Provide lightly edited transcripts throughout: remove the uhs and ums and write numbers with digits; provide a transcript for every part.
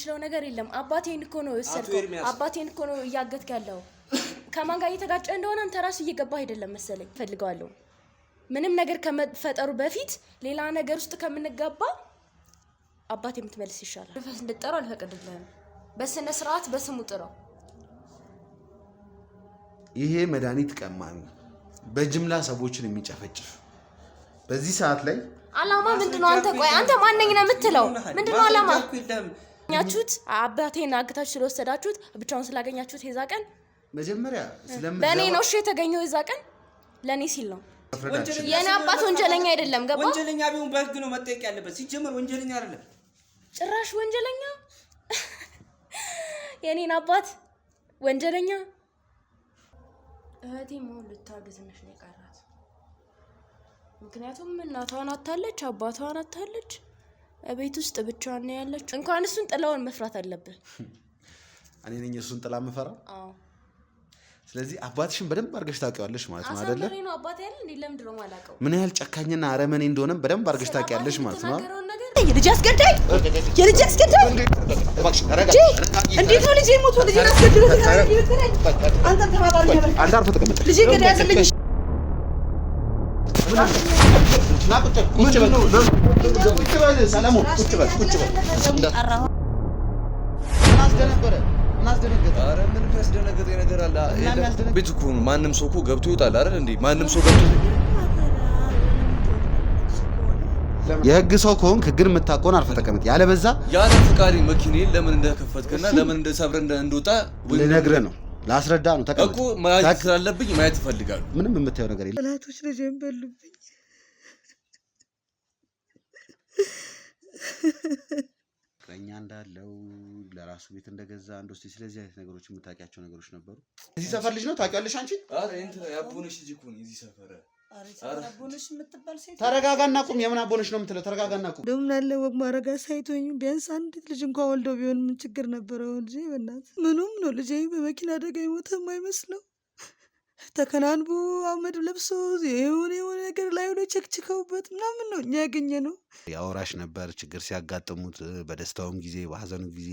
የምችለው ነገር የለም አባቴን እኮ ነው የወሰድከው አባቴን እኮ ነው ያገትከው ያለው ከማን ጋር እየተጋጨ እንደሆነ አንተ ራስህ እየገባህ አይደለም መሰለኝ ፈልጋለሁ ምንም ነገር ከመፈጠሩ በፊት ሌላ ነገር ውስጥ ከምንገባ አባቴ የምትመልስ ይሻላል ፈስ እንድጠራው አልፈቀድልህም በስነ ስርዓት በስሙ ጥራው ይሄ መድኃኒት ቀማሚ በጅምላ ሰዎችን የሚጨፈጭፍ በዚህ ሰዓት ላይ አላማ ምንድነው አንተ ቆይ አንተ ማንነኝ ነው የምትለው ምንድነው አላማ ያችሁት አባቴን አግታችሁ ስለወሰዳችሁት ብቻውን ስላገኛችሁት የዛ ቀን መጀመሪያ ስለምን በኔ ነው እሺ የተገኘው የዛ ቀን ለኔ ሲል ነው የኔ አባት ወንጀለኛ አይደለም ገባ ወንጀለኛ ቢሆን በህግ ነው መጠየቅ ያለበት ሲጀመር ወንጀለኛ አይደለም ጭራሽ ወንጀለኛ የኔን አባት ወንጀለኛ እህቴ ሞል ልታገዝነሽ ነው የቀራት ምክንያቱም እናቷን አታለች አባቷን አታለች ቤት ውስጥ ብቻዋን ነው ያለች እንኳን እሱን ጥላውን መፍራት አለበት እኔ ነኝ እሱን ጥላ መፈራ አዎ ስለዚህ አባትሽን በደንብ አርገሽ ታውቂዋለሽ ማለት ነው አይደለ አሳምሬ ነው አባቴ አይደል እንዴ ለምን ድሮ ማላቀው ምን ያህል ጨካኝና አረመኔ እንደሆነ በደንብ አርገሽ ታውቂያለሽ ማለት ነው የልጅ አስገዳይ እባክሽ ተረጋጋ እንዴት ነው ልጅ ሞቶ ልጅ አስገድለው አንተ ተባባሪ ነበር አንተ አርፈህ ተቀመጥ ልጅ ገዳይ ያስልኝ ቁጭ በል ሰለሞን ቁጭ በል እናስደነገጠ ኧረ ምንም ያስደነገጠ ነገር አለ ቤት እኮ ነው ማንም ሰው እኮ ገብቶ ይወጣል አይደል እንዴ ማንም ሰው ገብቶ የህግ ሰው ከሆንክ ህግን የምታውቀውን አርፈህ ተቀመጥ ያለበዛ ያለ ፍቃድ መኪናዬን ለምን እንደከፈትከና ለምን እንደሰብረ እንደወጣ ልነግርህ ነው ላስረዳ ነው ተቀመጥ እኮ ማየት ስላለብኝ ማየት እፈልጋለሁ ምንም የምታየው ነገር የለም ጠላቶች ልጄን በሉብኝ ፍቅረኛ እንዳለው ለራሱ ቤት እንደገዛ አንዶስቲ ስለዚህ አይነት ነገሮች የምታውቂያቸው ነገሮች ነበሩ እዚህ ሰፈር ልጅ ነው ታውቂያለሽ አንቺ አረ እንት ያቦነሽ ልጅ እኮ ነው እዚህ ሰፈር አረ አቦነሽ የምትባል ሴት ተረጋጋና ቁም የምን አቦነሽ ነው የምትለው ተረጋጋና ቁም ደምን አለ ወግ ማረጋ ሳይቶኝ ቢያንስ አንድ ልጅ እንኳን ወልዶ ቢሆን ምን ችግር ነበረው ልጄ በእናት ምኑም ነው ልጄ በመኪና አደጋ ይሞት የማይመስለው ተከናንቦ አመድ ለብሶ የሆነ ነገር ላይ ሆነ ቸክቸከውበት ምናምን ነው እኛ ያገኘ ነው ያወራሽ ነበር ችግር ሲያጋጥሙት በደስታውም ጊዜ በሐዘኑም ጊዜ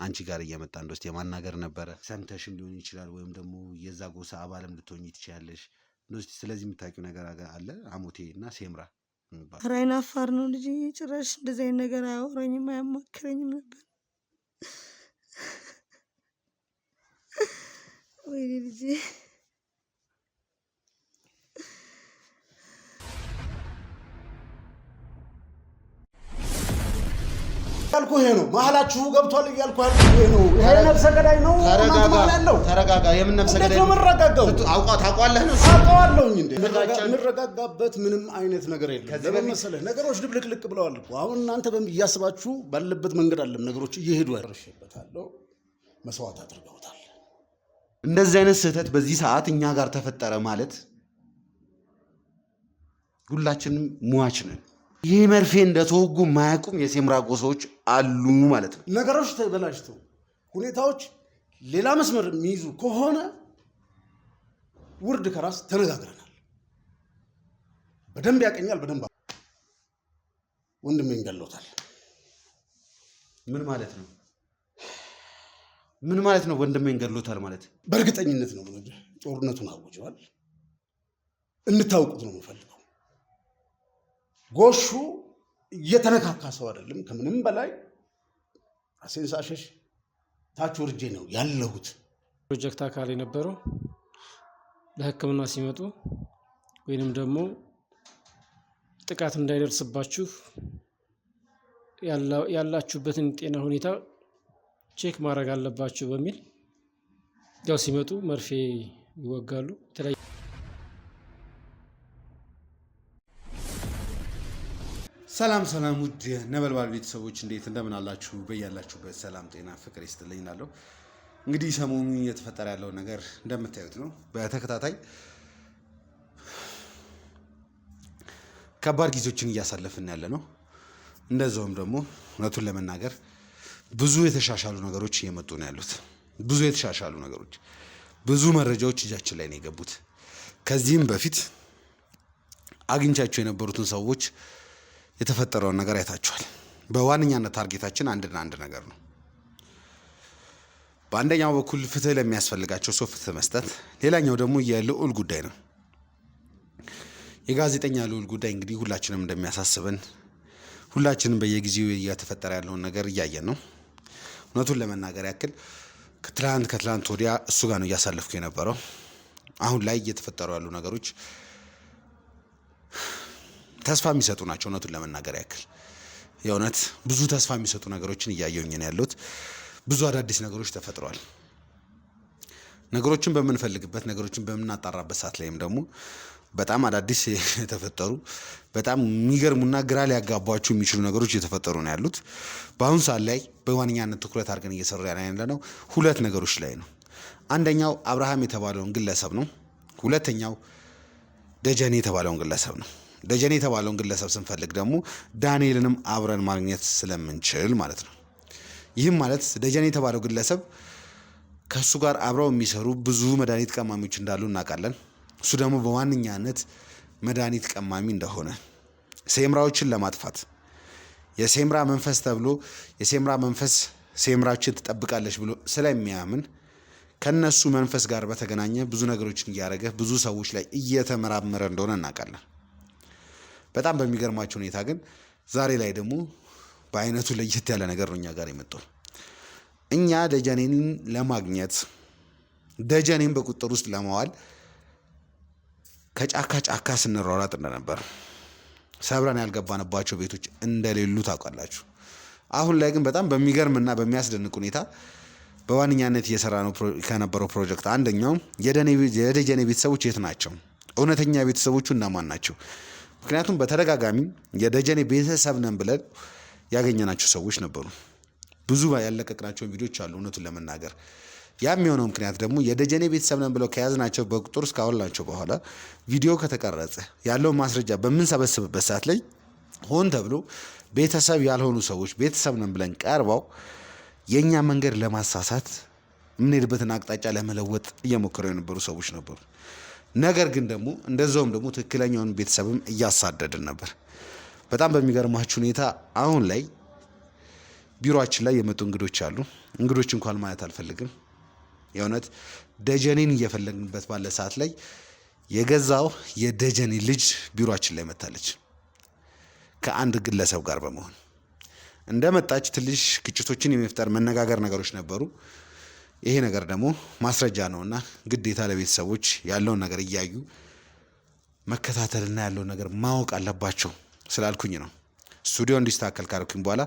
አንቺ ጋር እየመጣ እንደውስጥ የማናገር ነበር ሰምተሽም ሊሆን ይችላል ወይም ደግሞ የዛ ጎሳ አባልም ልትሆኚ ትችያለሽ እንደውስጥ ስለዚህ የምታውቂው ነገር አለ አሞቴና ሴምራ ራይና አፋር ነው ልጅ ጭራሽ እንደዚህ አይነት ነገር አያወራኝም አያማክረኝም ነበር ወይ ልጅ ያልኩ ይሄ ነው ማህላችሁ ገብቷል ይያልኩ ይሄ ነው ይሄ ነፍሰ ገዳይ ነው ተረጋጋ የምን ነፍሰ ገዳይ ነው መረጋጋው ታውቃለህ ነው አውቀዋለሁኝ እንዴ መረጋጋበት ምንም አይነት ነገር የለም ለምን ነገሮች ድብልቅልቅ ብለዋል እኮ አሁን እናንተ በሚያስባችሁ ባለበት መንገድ አለም ነገሮች እየሄዱ ያርሽበታለሁ መስዋዕት አድርገውታል እንደዚህ አይነት ስህተት በዚህ ሰዓት እኛ ጋር ተፈጠረ ማለት ሁላችንም ሙአች ነን ይሄ መርፌ እንደተወጉ ማያቁም የሴምራ ጎሳዎች አሉ ማለት ነው ነገሮች ተበላሽተው ሁኔታዎች ሌላ መስመር የሚይዙ ከሆነ ውርድ ከራስ ተነጋግረናል በደንብ ያቀኛል በደንብ ወንድሜን ገለውታል ምን ማለት ነው ወንድሜን ገለውታል ማለት በእርግጠኝነት ነው ጦርነቱን አውጀዋል እንድታውቁት ነው የምፈልገው ጎሹ እየተነካካ ሰው አይደለም ከምንም በላይ ራሴን ሳሸሽ ታች ወርጄ ነው ያለሁት ፕሮጀክት አካል የነበረው ለህክምና ሲመጡ ወይንም ደግሞ ጥቃት እንዳይደርስባችሁ ያላችሁበትን ጤና ሁኔታ ቼክ ማድረግ አለባችሁ በሚል ያው ሲመጡ መርፌ ይወጋሉ ሰላም ውድ ነበልባል ቤተሰቦች እንዴት እንደምን አላችሁ በእያላችሁበት ሰላም ጤና ፍቅር ይስጥልኝ እላለሁ እንግዲህ ሰሞኑን እየተፈጠረ ያለው ነገር እንደምታዩት ነው በተከታታይ ከባድ ጊዜዎችን እያሳለፍን ያለ ነው እንደዛውም ደግሞ እውነቱን ለመናገር ብዙ የተሻሻሉ ነገሮች እየመጡ ነው ያሉት ብዙ መረጃዎች እጃችን ላይ ነው የገቡት ከዚህም በፊት አግኝቻቸው የነበሩትን ሰዎች የተፈጠረውን ነገር አይታችኋል በዋነኛነት ታርጌታችን አንድ ነገር ነው በአንደኛው በኩል ፍትህ ለሚያስፈልጋቸው ሰው ፍትህ መስጠት፣ ሌላኛው ደግሞ የልዑል ጉዳይ ነው። የጋዜጠኛ ልዑል ጉዳይ እንግዲህ ሁላችንም እንደሚያሳስበን ሁላችንም በየጊዜው እየተፈጠረ ያለውን ነገር እያየን ነው። እውነቱን ለመናገር ያክል ከትላንት ወዲያ እሱ ጋር ነው እያሳለፍኩ የነበረው። አሁን ላይ እየተፈጠሩ ያሉ ነገሮች ተስፋ የሚሰጡ ናቸው። እውነቱን ለመናገር ያክል የእውነት ብዙ ተስፋ የሚሰጡ ነገሮችን እያየሁኝ ነው ያለሁት። ብዙ አዳዲስ ነገሮች ተፈጥረዋል። ነገሮችን በምንፈልግበት ነገሮችን በምናጣራበት ሰዓት ላይም ደግሞ በጣም አዳዲስ የተፈጠሩ በጣም የሚገርሙና ግራ ሊያጋቧቸው የሚችሉ ነገሮች እየተፈጠሩ ነው ያሉት። በአሁኑ ሰዓት ላይ በዋነኛነት ትኩረት አድርገን እየሰራ ያለነው ሁለት ነገሮች ላይ ነው። አንደኛው አብርሃም የተባለውን ግለሰብ ነው። ሁለተኛው ደጀኔ የተባለውን ግለሰብ ነው። ደጀኔ የተባለውን ግለሰብ ስንፈልግ ደግሞ ዳንኤልንም አብረን ማግኘት ስለምንችል ማለት ነው። ይህም ማለት ደጀኔ የተባለው ግለሰብ ከእሱ ጋር አብረው የሚሰሩ ብዙ መድኃኒት ቀማሚዎች እንዳሉ እናውቃለን። እሱ ደግሞ በዋነኛነት መድኃኒት ቀማሚ እንደሆነ ሴምራዎችን ለማጥፋት የሴምራ መንፈስ ተብሎ የሴምራ መንፈስ ሴምራችን ትጠብቃለች ብሎ ስለሚያምን ከነሱ መንፈስ ጋር በተገናኘ ብዙ ነገሮችን እያደረገ ብዙ ሰዎች ላይ እየተመራመረ እንደሆነ እናውቃለን። በጣም በሚገርማቸው ሁኔታ ግን ዛሬ ላይ ደግሞ በአይነቱ ለየት ያለ ነገር ነው እኛ ጋር የመጣው። እኛ ደጀኔን ለማግኘት ደጀኔን በቁጥጥር ውስጥ ለማዋል ከጫካ ስንሯሯጥ እንደነበር ሰብረን ያልገባንባቸው ቤቶች እንደሌሉ ታውቃላችሁ። አሁን ላይ ግን በጣም በሚገርምና በሚያስደንቅ ሁኔታ በዋነኛነት እየሰራ ነው ከነበረው ፕሮጀክት አንደኛው የደጀኔ ቤተሰቦች የት ናቸው? እውነተኛ ቤተሰቦቹ እነማን ናቸው? ምክንያቱም በተደጋጋሚ የደጀኔ ቤተሰብ ነን ብለን ያገኘናቸው ሰዎች ነበሩ። ብዙ ያለቀቅናቸው ቪዲዮዎች አሉ። እውነቱን ለመናገር ያም የሆነው ምክንያት ደግሞ የደጀኔ ቤተሰብ ነን ብለው ከያዝናቸው በቁጥር ውስጥ ካወላቸው በኋላ ቪዲዮ ከተቀረጸ ያለውን ማስረጃ በምንሰበስብበት ሰዓት ላይ ሆን ተብሎ ቤተሰብ ያልሆኑ ሰዎች ቤተሰብ ነን ብለን ቀርበው የኛ መንገድ ለማሳሳት የምንሄድበትን አቅጣጫ ለመለወጥ እየሞከሩ የነበሩ ሰዎች ነበሩ። ነገር ግን ደግሞ እንደዛውም ደግሞ ትክክለኛውን ቤተሰብም እያሳደድን ነበር። በጣም በሚገርማችሁ ሁኔታ አሁን ላይ ቢሮአችን ላይ የመጡ እንግዶች አሉ። እንግዶች እንኳን ማለት አልፈልግም። የእውነት ደጀኔን እየፈለግንበት ባለ ሰዓት ላይ የገዛው የደጀኔ ልጅ ቢሮአችን ላይ መታለች ከአንድ ግለሰብ ጋር በመሆን እንደመጣች ትንሽ ግጭቶችን የመፍጠር መነጋገር ነገሮች ነበሩ። ይሄ ነገር ደግሞ ማስረጃ ነውና ግዴታ ለቤተሰቦች ያለውን ነገር እያዩ መከታተልና ያለውን ነገር ማወቅ አለባቸው ስላልኩኝ ነው። ስቱዲዮ እንዲስተካከል ካደረኩኝ በኋላ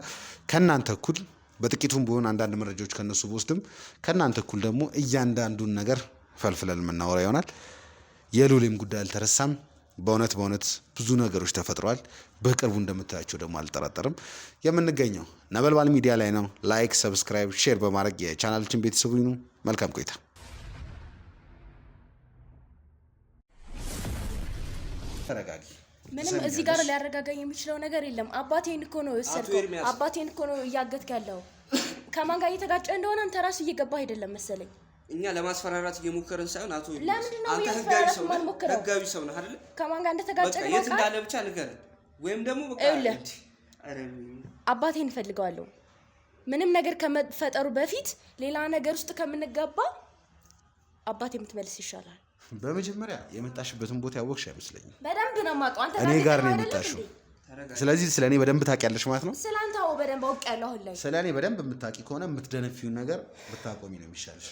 ከእናንተ እኩል በጥቂቱም ቢሆን አንዳንድ መረጃዎች ከነሱ በወስድም ከእናንተ እኩል ደግሞ እያንዳንዱን ነገር ፈልፍለን የምናወራ ይሆናል። የሉሌም ጉዳይ አልተረሳም። በእውነት ብዙ ነገሮች ተፈጥረዋል። በቅርቡ እንደምታያቸው ደግሞ አልጠራጠርም። የምንገኘው ነበልባል ሚዲያ ላይ ነው። ላይክ፣ ሰብስክራይብ፣ ሼር በማድረግ የቻናላችን ቤተሰቡ ይኑ። መልካም ቆይታ። ተረጋጊ። ምንም እዚህ ጋር ሊያረጋጋኝ የሚችለው ነገር የለም። አባቴን እኮ ነው የወሰድከው። አባቴን እኮ ነው እያገትክ ያለው። ከማን ጋር እየተጋጨ እንደሆነ አንተ ራስህ እየገባህ አይደለም መሰለኝ። እኛ ለማስፈራራት እየሞከርን ሳይሆን አቶ ለምንድን ነው ህጋዊ ሰው ነህ አይደል? ከማን ጋር እንደተጋጨ ነው የት እንዳለ ብቻ ንገረን። ወይም ደግሞ በቃ አባቴን እፈልገዋለሁ። ምንም ነገር ከመፈጠሩ በፊት ሌላ ነገር ውስጥ ከምንገባ አባቴ የምትመልስ ይሻላል። በመጀመሪያ የመጣሽበትን ቦታ ያወቅሽ አይመስለኝም። በደንብ ነው የማውቀው። አንተ እኔ ጋር ነው የመጣሽው። ስለዚህ ስለ እኔ በደንብ ታውቂያለሽ ማለት ነው። ስለ አንተ አዎ በደንብ አውቄያለሁ። አሁን ላይ ስለ እኔ በደንብ የምታውቂ ከሆነ የምትደነፊውን ነገር ብታቆሚ ነው የሚሻልሽ።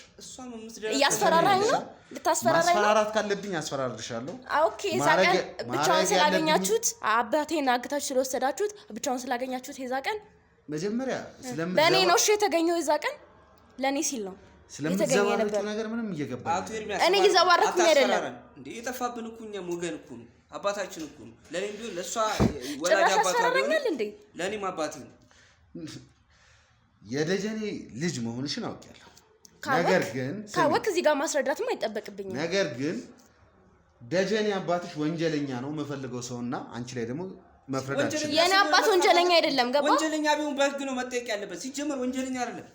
እያስፈራራኝ ነው። ልታስፈራራኝ ነው። ማስፈራራት ካለብኝ አስፈራርሻለሁ። ኦኬ። የዛ ቀን ብቻውን ስላገኛችሁት አባቴን አግታችሁ ስለወሰዳችሁት ብቻውን ስላገኛችሁት የዛ ቀን መጀመሪያ በእኔ ነው እሺ የተገኘው። የዛ ቀን ለእኔ ሲል ነው ስለምትዘባረቁ ነገር ምንም እየገባኝ እኔ እየዘባረኩኝ አይደለም እንዴ። የጠፋብን እኮ እኛም ወገን እኮ ነው። አባታችን እኮ ነው። ለኔም ቢሆን ለሷ ወላጅ አባቷ ነው። ለኔም አባቴ ነው። የደጀኔ ልጅ መሆንሽን አውቄያለሁ። ነገር ግን ካወቅ እዚህ ጋር ማስረዳትም አይጠበቅብኝም። ነገር ግን ደጀኔ አባትሽ ወንጀለኛ ነው የምፈልገው ሰውና አንቺ ላይ ደግሞ መፍረድ አልችልም። የኔ አባት ወንጀለኛ አይደለም። ገባ? ወንጀለኛ ቢሆን በህግ ነው መጠየቅ ያለበት። ሲጀመር ወንጀለኛ አይደለም።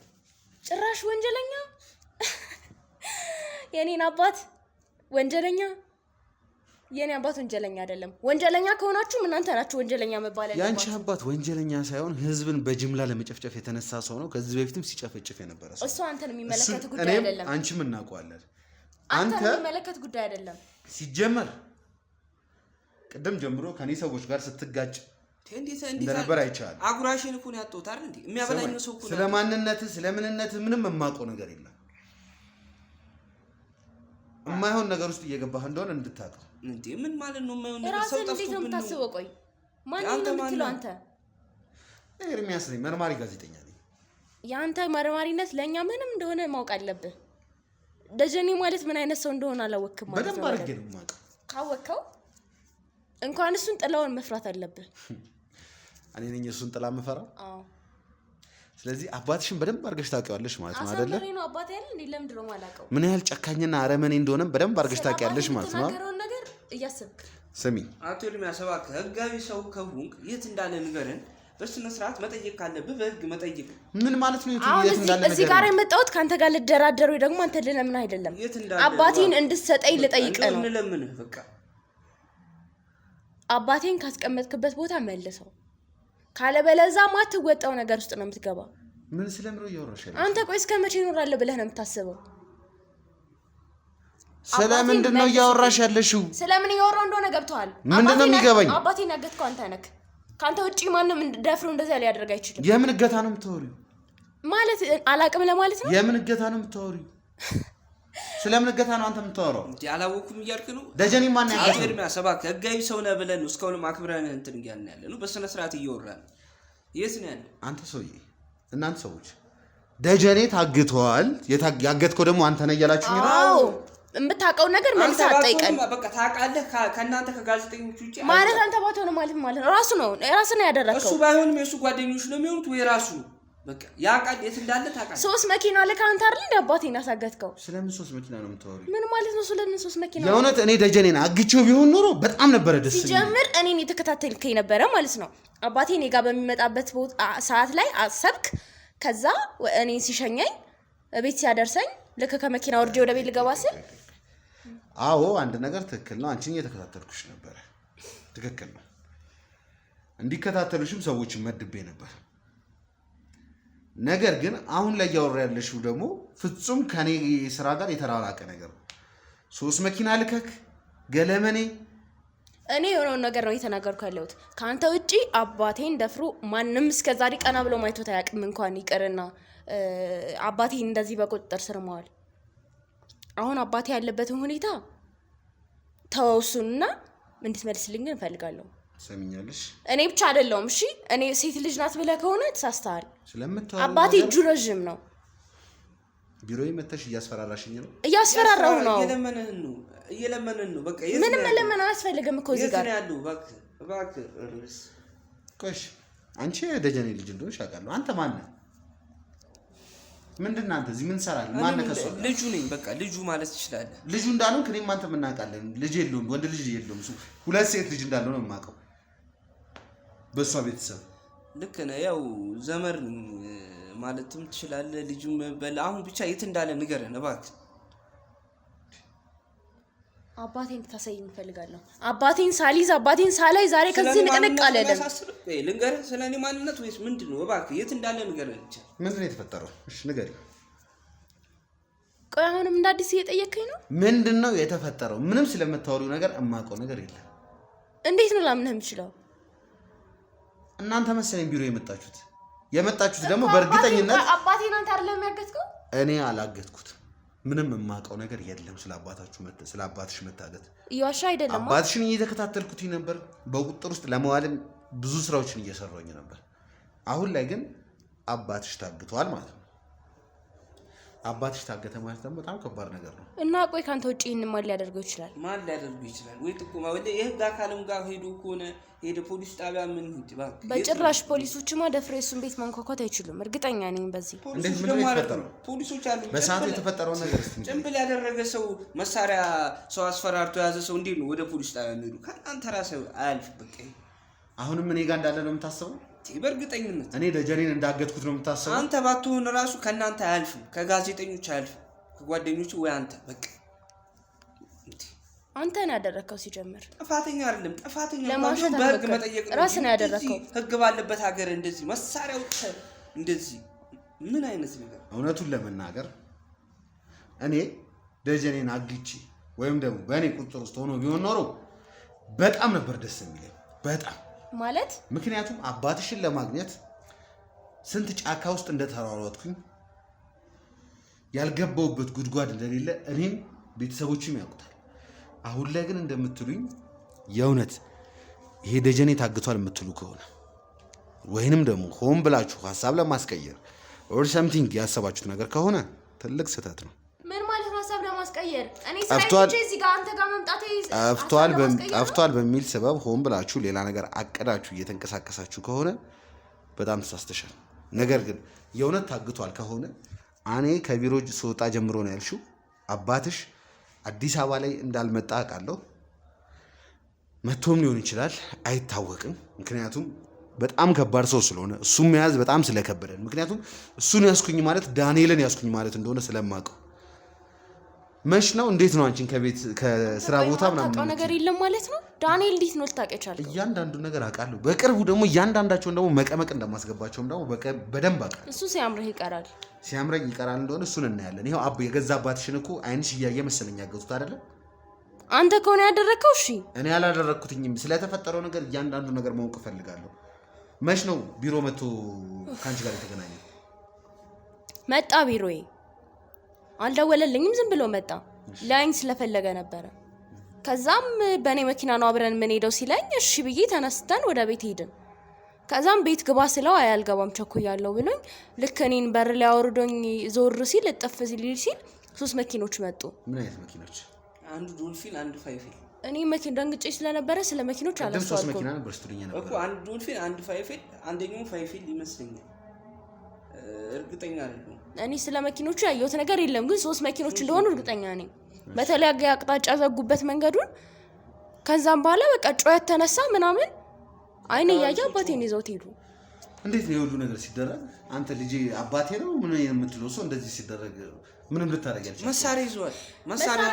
ጭራሽ ወንጀለኛ የኔን አባት ወንጀለኛ የኔ አባት ወንጀለኛ አይደለም። ወንጀለኛ ከሆናችሁ እናንተ ናችሁ ወንጀለኛ መባል ያለባችሁ። ያንቺ አባት ወንጀለኛ ሳይሆን ህዝብን በጅምላ ለመጨፍጨፍ የተነሳ ሰው ነው። ከዚህ በፊትም ሲጨፈጭፍ የነበረ ሰው። እሱ አንተን የሚመለከት ጉዳይ አይደለም። አንቺም እናውቀዋለን። አንተ የሚመለከት ጉዳይ አይደለም። ሲጀመር ቅድም ጀምሮ ከኔ ሰዎች ጋር ስትጋጭ እንደነበር አይቻል። አጉራሽን እኮ ነው ያጣሁት አይደል እንዴ? የሚያበላኝ ሰው እኮ ነው። ስለማንነት ስለምንነት ምንም የማውቀው ነገር የለም። የማይሆን ነገር ውስጥ እየገባህ እንደሆነ እንድታውቀው። እንዴ ምን ማለት ነው የማይሆን ነገር? ሰው ጠፍቶ ምን ነው? ቆይ ማን ነው የምትለው አንተ? ኤርሚያስ ነኝ፣ መርማሪ ጋዜጠኛ ነኝ። የአንተ መርማሪነት ለእኛ ምንም እንደሆነ ማወቅ አለብህ። ደጀኔ ማለት ምን አይነት ሰው እንደሆነ አላወቅም ማለት ነው። በደንብ አድርጌ ነው የማውቀው። ካወቅከው እንኳን እሱን ጥላውን መፍራት አለብህ። እኔ ነኝ እሱን ጥላ የምፈራው? አዎ። ስለዚህ አባትሽን በደንብ አድርገሽ ታውቂዋለሽ ማለት ነው አይደለ? አሳምሬ ነው አባቴ አይደል እንዴ? ለምንድን ነው የማላውቀው? ምን ያህል ጨካኝና አረመኔ እንደሆነ በደንብ አድርገሽ ታውቂያለሽ ማለት ነው። የተናገረውን ነገር እያሰብክ ስሚ አቶ ኤርሚያስ እባክህ ህጋዊ ሰው ከሆንክ የት እንዳለ ንገረን። በስነ ስርዓት መጠየቅ ካለብህ በህግ መጠየቅ። ምን ማለት ነው? የት እንዳለ ነገር እዚህ ጋር የመጣሁት ካንተ ጋር ልደራደር ወይ ደግሞ አንተ ለምን አይደለም አባቴን እንድትሰጠኝ ልጠይቅህ ነው። እንለምንህ በቃ አባቴን ካስቀመጥክበት ቦታ መልሰው፣ ካለበለዛ ማትወጣው ነገር ውስጥ ነው የምትገባው። ምን ስለምሮ እያወራሽ ያለሽ አንተ? ቆይ እስከ መቼ እኖራለሁ ብለህ ነው የምታስበው? ስለምንድን ነው እያወራሽ ያለሽው? ስለምን እያወራው እንደሆነ ገብቶሃል? ምንድን ነው የሚገባኝ? አባቴን ያገትከው አንተ ነህ። ካንተ ውጪ ማንም ደፍሮ እንደዛ ሊያደርግ አይችልም። የምን እገታ ነው የምታወሪው? ማለት አላቅም ለማለት ነው። የምን እገታ ነው የምታወሪው? ስለምን እገታ ነው አንተ የምታወራው? እንዴ አላወኩም እያልክ ነው? ደጀኔ ማን ያገተው? አቶ ኤርሚያስ እባክህ ህጋዊ ሰው ነህ ብለን ነው እስካሁንም አክብረን እንትን እያልን ያለ ነው። በስነ ስርዓት እየወራን የት ነው ያለ? አንተ ሰውዬ፣ እናንተ ሰዎች ደጀኔ ታግቷል። ያገትከው ደግሞ አንተ ነህ እያላችሁኝ ነው? አዎ የምታውቀው ነገር መልስ አትጠይቀን። በቃ ታውቃለህ። ከእናንተ ከጋዜጠኞች ውጪ ማለት አንተ ባትሆን ማለት ነው ራሱ ነው ያደረከው። እሱ ባይሆንም የእሱ ጓደኞች ነው የሚሆኑት ወይ ራሱ ነው። በቃ ያ ቃል የት እንዳለ ታውቃለህ። 3 መኪና ልከህ አንተ አይደል እንደ አባቴን ያሳገትከው? ስለምን 3 መኪና ነው የምታወሪው? ምን ማለት ነው ስለምን 3 መኪና? የእውነት እኔ ደጀኔን አግቼው ቢሆን ኖሮ በጣም ነበረ ደስ የሚል። ሲጀምር እኔን የተከታተልከኝ ነበረ ማለት ነው። አባቴ እኔ ጋር በሚመጣበት ሰዓት ላይ አሰብክ። ከዛ እኔን ሲሸኘኝ ቤት ሲያደርሰኝ ልክ ከመኪና ወርጄ ወደ ቤት ልገባ ስል አዎ አንድ ነገር ትክክል ነው። አንቺን እየተከታተልኩሽ ነበረ። ትክክል ነው። እንዲከታተሉሽም ሰዎችን መድቤ ነበር። ነገር ግን አሁን ላይ እያወራ ያለሽው ደግሞ ፍጹም ከኔ ስራ ጋር የተራራቀ ነገር ነው። 3 መኪና ልከክ ገለመኔ። እኔ የሆነውን ነገር ነው እየተናገርኩ ያለሁት። ከአንተ ውጪ አባቴን ደፍሮ ማንም እስከዛሬ ቀና ብሎ ማይቶት አያውቅም። እንኳን ይቅርና አባቴን እንደዚህ በቁጥጥር ስር መዋል። አሁን አባቴ ያለበትን ሁኔታ ተወውሱንና እንድትመልስልኝ ግን እፈልጋለሁ። ሰሚኛለሽ? እኔ ብቻ አይደለሁም። እሺ እኔ ሴት ልጅ ናት ብለህ ከሆነ ተሳስተሃል። ስለምታወራው አባቴ እጁ ረዥም ነው። ቢሮዬ መተሽ እያስፈራራሽኝ ነው። እያስፈራራሁ ነው። እየለመነን ነው። በቃ ምንም መለመን አያስፈልግም እኮ እዚህ ጋር ያለው እባክህ እርስ ቆሽ አንቺ ደጀኔ ልጅ እንደሆንሽ አውቃለሁ። አንተ ማን ነህ? ምንድን ነህ አንተ? እዚህ ምን ትሰራለህ? ማን ነህ? ከሷ ልጁ ነኝ። በቃ ልጁ ማለት ትችላለህ። ልጁ እንዳልሆንክ እኔም አንተም እናውቃለን። ልጅ የለውም፣ ወንድ ልጅ የለውም። እሱ 2 ሴት ልጅ እንዳለው ነው የማውቀው በእሷ ቤተሰብ። ልክ ነህ። ያው ዘመር ማለትም ትችላለህ። ልጁም በል አሁን ብቻ የት እንዳለ ንገረን እባክህ። አባቴን ታሳየኝ እፈልጋለሁ። አባቴን ሳሊዝ አባቴን ሳላይ ዛሬ ከዚህ ንቅንቅ አለለም። ልንገርህ ስለ እኔ ማንነት ወይስ ምንድን ነው? እባክህ የት እንዳለ ንገረን። ምንድን ነው የተፈጠረው? እሺ ንገሪኝ። ቆይ አሁንም እንደ አዲስ እየጠየከኝ ነው? ምንድን ነው የተፈጠረው? ምንም ስለምታወሪው ነገር እማውቀው ነገር የለም። እንዴት ነው ላምነህ የምችለው? እናንተ መሰለኝ ቢሮ የመጣችሁት ደግሞ በእርግጠኝነት አባቴን አንተ አይደለም ያገትከው? እኔ አላገትኩትም። ምንም የማውቀው ነገር የለም ስለ አባትሽ መታገት። እየዋሻ አይደለም። አባትሽን እየተከታተልኩት ነበር። በቁጥጥር ውስጥ ለመዋልም ብዙ ስራዎችን እየሰራሁኝ ነበር። አሁን ላይ ግን አባትሽ ታግቷል ማለት ነው። አባትሽ ታገተ ማለት ደግሞ በጣም ከባድ ነገር ነው። እና ቆይ ካንተ ውጪ ይሄን ማን ሊያደርገው ይችላል? ማን ሊያደርገው ይችላል? ወይ ጥቁማ ወደ የህግ አካልም ጋር ሄዶ ከሆነ ሄደ ፖሊስ ጣቢያ ምን ይባል? በጭራሽ ፖሊሶችማ ደፍረው እሱን ቤት ማንኳኳት አይችሉም። እርግጠኛ ነኝ በዚህ። እንዴት ምን ይፈጠራል? ፖሊሶች አሉ። በሰዓቱ የተፈጠረው ነገር እስቲ ጭምብል ያደረገ ሰው መሳሪያ ሰው አስፈራርቶ የያዘ ሰው እንዴት ነው ወደ ፖሊስ ጣቢያ የሚሄዱ? ከአንተ ራስህ አያልፍ። በቃ አሁንም እኔ ጋር እንዳለ ነው የምታስበው? በእርግጠኝነት እኔ ደጀኔን እንዳገትኩት ነው የምታስበው? አንተ ባትሆን ራሱ ከእናንተ አያልፍም፣ ከጋዜጠኞች አያልፍም፣ ከጓደኞቹ ወይ አንተ በቃ አንተ ነው ያደረከው። ሲጀምር ጥፋተኛ አይደለም። ጥፋተኛ ለማውሸት በህግ መጠየቅ ነው። ራስህ ነው ያደረከው። ህግ ባለበት ሀገር እንደዚህ መሳሪያው እንደዚህ ምን አይነት ነገር? እውነቱን ለመናገር እኔ ደጀኔን አግቼ ወይም ደግሞ በእኔ ቁጥጥር ውስጥ ሆኖ ቢሆን ኖሮ በጣም ነበር ደስ የሚለኝ። በጣም ማለት ምክንያቱም አባትሽን ለማግኘት ስንት ጫካ ውስጥ እንደተሯሯጥኩኝ ያልገባውበት ጉድጓድ እንደሌለ እኔም ቤተሰቦችም ያውቁታል። አሁን ላይ ግን እንደምትሉኝ የእውነት ይሄ ደጀኔ ታግቷል የምትሉ ከሆነ ወይንም ደግሞ ሆን ብላችሁ ሀሳብ ለማስቀየር ኦር ሰምቲንግ ያሰባችሁት ነገር ከሆነ ትልቅ ስህተት ነው። ምን ማለት ነው ሀሳብ ለማስቀየር? እኔ ጠፍቷል እዚህ ጋር አንተ ጋር መምጣቴ ጠፍቷል በሚል ሰበብ ሆን ብላችሁ ሌላ ነገር አቀዳችሁ እየተንቀሳቀሳችሁ ከሆነ በጣም ተሳስተሻል። ነገር ግን የእውነት ታግቷል ከሆነ እኔ ከቢሮ ስወጣ ጀምሮ ነው ያልሽው አባትሽ አዲስ አበባ ላይ እንዳልመጣ አውቃለሁ። መቶም ሊሆን ይችላል አይታወቅም። ምክንያቱም በጣም ከባድ ሰው ስለሆነ እሱም መያዝ በጣም ስለከበደን፣ ምክንያቱም እሱን ያስኩኝ ማለት ዳንኤልን ያስኩኝ ማለት እንደሆነ ስለማውቀው መች ነው እንዴት ነው አንቺን ከቤት ከስራ ቦታ ምናምን ነገር የለም ማለት ነው። ዳንኤል እንዴት ነው ልታውቅ የቻልከው? እያንዳንዱ ነገር አውቃለሁ። በቅርቡ ደግሞ እያንዳንዳቸውን ደግሞ መቀመቅ እንደማስገባቸውም ደግሞ በደንብ አውቃለሁ። እሱ ሲያምርህ ይቀራል። ሲያምረኝ ይቀራል እንደሆነ እሱን እናያለን። ይኸው የገዛ አባትሽን እኮ አይንሽ እያየ መሰለኝ ያገዙት አይደለ? አንተ ከሆነ ያደረከው እሺ። እኔ ያላደረኩትኝም ስለተፈጠረው ነገር እያንዳንዱ ነገር ማወቅ እፈልጋለሁ። መች ነው ቢሮ መጥቶ ካንቺ ጋር የተገናኘ? መጣ ቢሮዬ፣ አልደወለልኝም፣ ዝም ብሎ መጣ። ላይን ስለፈለገ ነበረ። ከዛም በእኔ መኪና ነው አብረን ምን ሄደው ሲለኝ እሺ ብዬ ተነስተን ወደ ቤት ሄድን። ከዛም ቤት ግባ ስለው አያልገባም ቸኩያለሁ ብሎኝ ልክ እኔን በር ላይ አውርዶኝ ዞር ሲል እጥፍ ሲል 3 መኪኖች መጡ። ምን አይነት መኪኖች? አንዱ ዶልፊን፣ አንዱ ፋይፌል። እኔ መኪና ደንግጬ ስለነበረ ስለ መኪኖች አላስተዋልኩም። 3 መኪና ነበር ስትሉኝ ነበር እኮ አንዱ ዶልፊን፣ አንዱ ፋይፌል፣ አንደኛው ፋይፌል ይመስለኛል። እርግጠኛ አይደለሁም። እኔ ስለ መኪኖቹ ያየሁት ነገር የለም፣ ግን 3 መኪኖች እንደሆኑ እርግጠኛ ነኝ። በተለያየ አቅጣጫ ዘጉበት መንገዱን። ከዛም በኋላ በቃ ጩኸት ተነሳ ምናምን። አይኔ ያያ አባቴን ይዘውት ሄዱ። እንዴት ነው የሁሉ ነገር ሲደረግ አንተ ልጅ አባቴ ነው ምን የምትለው ሰው እንደዚህ ሲደረግ ምንም ልታደርግ ያልቻለ? መሳሪያ ይዟል። መሳሪያ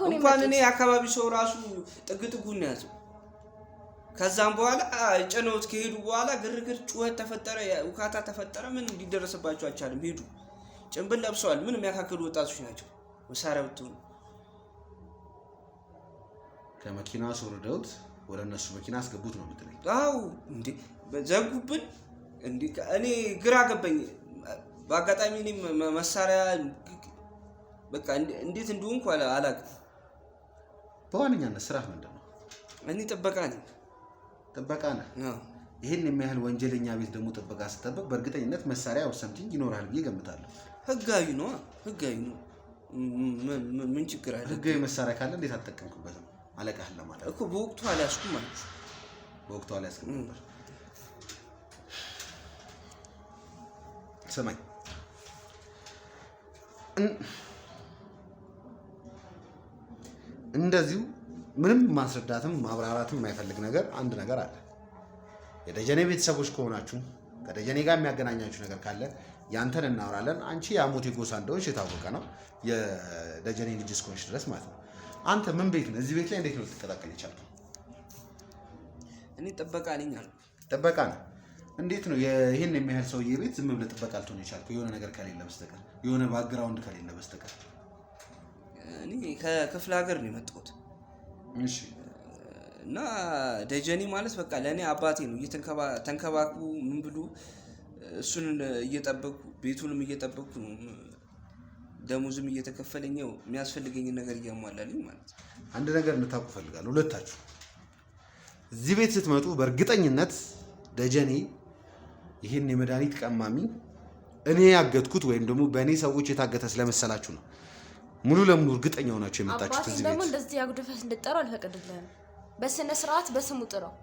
እንኳን እኔ አካባቢ ሰው ራሱ ጥግጥጉን ያዘው። ከዛም በኋላ ጨነውት ከሄዱ በኋላ ግርግር፣ ጩኸት ተፈጠረ፣ ውካታ ተፈጠረ። ምን እንዲደረስባቸው አልቻለም። ሄዱ። ጭንብል ለብሰዋል። ምን የሚያካክሉ ወጣቶች ናቸው። መሳሪያ ወጥተው ከመኪና አስወርደውት ወደ እነሱ መኪና አስገቡት ነው የምትለኝ? አዎ እንዴ ዘጉብን። እንዴ እኔ ግራ ገባኝ። በአጋጣሚ እኔ መሳሪያ በቃ እንዴት እንደሆንኩ አላውቅም። በዋነኛነት ስራ ምንድን ነው? እኔ ጥበቃ ነኝ። ጥበቃ ነህ? ይህን የሚያህል ወንጀለኛ ቤት ደግሞ ጥበቃ ስጠበቅ በእርግጠኝነት መሳሪያ ያው ሰምቲንግ ይኖራል ብዬ ገምታለሁ። ህጋዊ ነው። ህጋዊ ነው። ምን ችግር አለ? ህጋዊ መሳሪያ ካለ እንዴት አልተጠቀምክበትም? አለቃህን ለማለት እኮ በወቅቱ አልያዝኩም ማለት ነው። በወቅቱ አልያዝኩም ነበር። ስማኝ፣ እንደዚሁ ምንም ማስረዳትም ማብራራትም የማይፈልግ ነገር አንድ ነገር አለ። የደጀኔ ቤተሰቦች ከሆናችሁ ከደጀኔ ጋር የሚያገናኛችሁ ነገር ካለ ያንተን እናወራለን። አንቺ የአሞቴ ጎሳ እንደሆንሽ የታወቀ ነው፣ የደጀኔ ልጅ እስከሆንሽ ድረስ ማለት ነው። አንተ ምን ቤት ነው? እዚህ ቤት ላይ እንዴት ነው ልትቀላቀል የቻልከው? እኔ ጥበቃ ነኝ አልኩ። ጥበቃ ነው? እንዴት ነው ይሄን የሚያህል ሰውዬ ቤት ዝም ብለህ ጥበቃ ልትሆን የቻልከው? የሆነ ነገር ከሌለ በስተቀር የሆነ ባክግራውንድ ከሌለ በስተቀር። እኔ ከክፍለ ሀገር ነው የመጣሁት። እሺ። እና ደጀኔ ማለት በቃ ለእኔ አባቴ ነው። ተንከባክቡ ምን ብሉ እሱን እየጠበቅኩ ቤቱንም እየጠበቅኩ ነው። ደሞዝም እየተከፈለኝ የሚያስፈልገኝን ነገር እያሟላልኝ ማለት ነው። አንድ ነገር እንድታውቁ ፈልጋለሁ ሁለታችሁ። እዚህ ቤት ስትመጡ በእርግጠኝነት ደጀኔ ይህን የመድኃኒት ቀማሚ እኔ ያገትኩት ወይም ደግሞ በእኔ ሰዎች የታገተ ስለመሰላችሁ ነው ሙሉ ለሙሉ እርግጠኛ ሆናችሁ የመጣችሁት እዚህ ቤት። ደግሞ እንደዚህ ያጉደፈስ እንድጠራው አልፈቀድልህም። በስነ ስርዓት በስሙ ጥራው።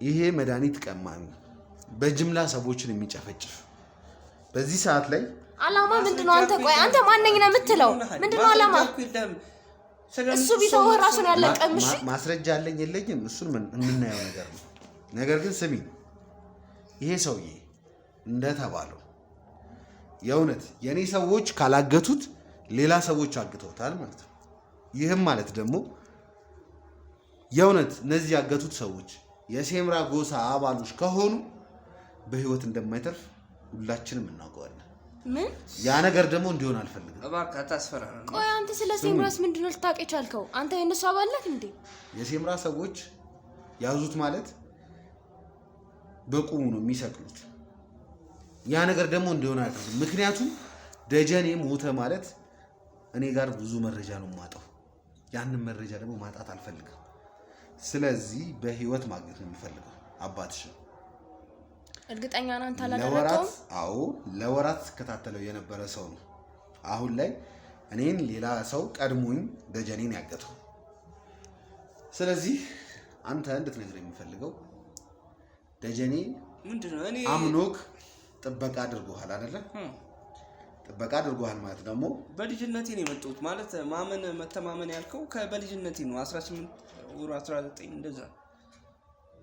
ይሄ መድኃኒት ቀማሚ በጅምላ ሰዎችን የሚጨፈጭፍ በዚህ ሰዓት ላይ አላማ ምንድነው? አንተ ቆይ አንተ ማንኛ ነው የምትለው? ምንድነው አላማ? እሱ ቢተው ራሱን ያለቀምሽ ማስረጃ አለኝ የለኝም እሱን የምናየው ነገር ነው። ነገር ግን ስሚ፣ ይሄ ሰውዬ እንደተባለው የእውነት የኔ ሰዎች ካላገቱት ሌላ ሰዎች አግተውታል ማለት ነው። ይህም ማለት ደግሞ የእውነት እነዚህ ያገቱት ሰዎች የሴምራ ጎሳ አባሎች ከሆኑ በህይወት እንደማይተርፍ ሁላችንም እናውቀዋለን። ምን ያ ነገር ደግሞ እንዲሆን አልፈልግም። እባክህ አታስፈራራ። ቆይ አንተ ስለ ሴምራስ ምንድነው ልታውቅ የቻልከው? አንተ የነሱ አባል ነህ እንዴ? የሴምራ ሰዎች ያዙት ማለት በቁሙ ነው የሚሰቅሉት። ያ ነገር ደግሞ እንዲሆን አልፈልግም። ምክንያቱም ደጀኔ ሞተ ማለት እኔ ጋር ብዙ መረጃ ነው የማጣው። ያንን መረጃ ደግሞ ማጣት አልፈልግም። ስለዚህ በህይወት ማግኘት ነው የሚፈልገው አባትሽ። እርግጠኛ ነህ አንተ አላደረከውም? አዎ ለወራት ስከታተለው የነበረ ሰው ነው። አሁን ላይ እኔን ሌላ ሰው ቀድሞኝ ደጀኔን ያገተው። ስለዚህ አንተ እንድትነግረኝ የሚፈልገው ደጀኔ ምንድነው? እኔ አምኖክ ጥበቃ አድርጎሃል አይደለ? ጥበቃ አድርጎሃል ማለት ደግሞ በልጅነቴ ነው የመጣሁት ማለት ማመን መተማመን ያልከው በልጅነቴ ነው። 18 ወር 19 እንደዛ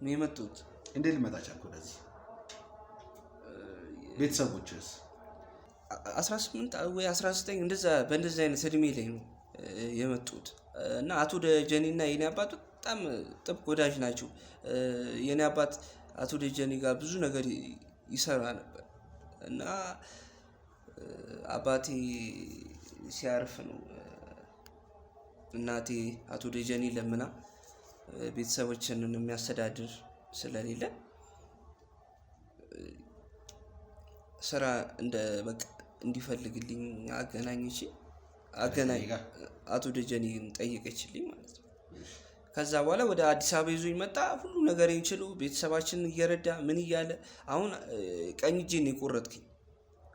ነው የመጣሁት። እንዴት ልመጣ ቻልኩ ወደዚህ? ቤተሰቦችስ 18 ወይ 19 እንደዛ በእንደዚህ አይነት እድሜ ላይ ነው የመጡት እና አቶ ደጀኔና የኔ አባት በጣም ጥብቅ ወዳጅ ናቸው። የኔ አባት አቶ ደጀኔ ጋር ብዙ ነገር ይሰራ ነበር እና አባቴ ሲያርፍ ነው እናቴ አቶ ደጀኔ ለምና ቤተሰቦችንን የሚያስተዳድር ስለሌለ ስራ በቃ እንዲፈልግልኝ አገናኝ አቶ ደጀኔን ጠየቀችልኝ ማለት ነው። ከዛ በኋላ ወደ አዲስ አበባ ይዞኝ መጣ። ሁሉ ነገር እንችሉ ቤተሰባችንን እየረዳ ምን እያለ አሁን ቀኝ እጄን የቆረጥኩኝ።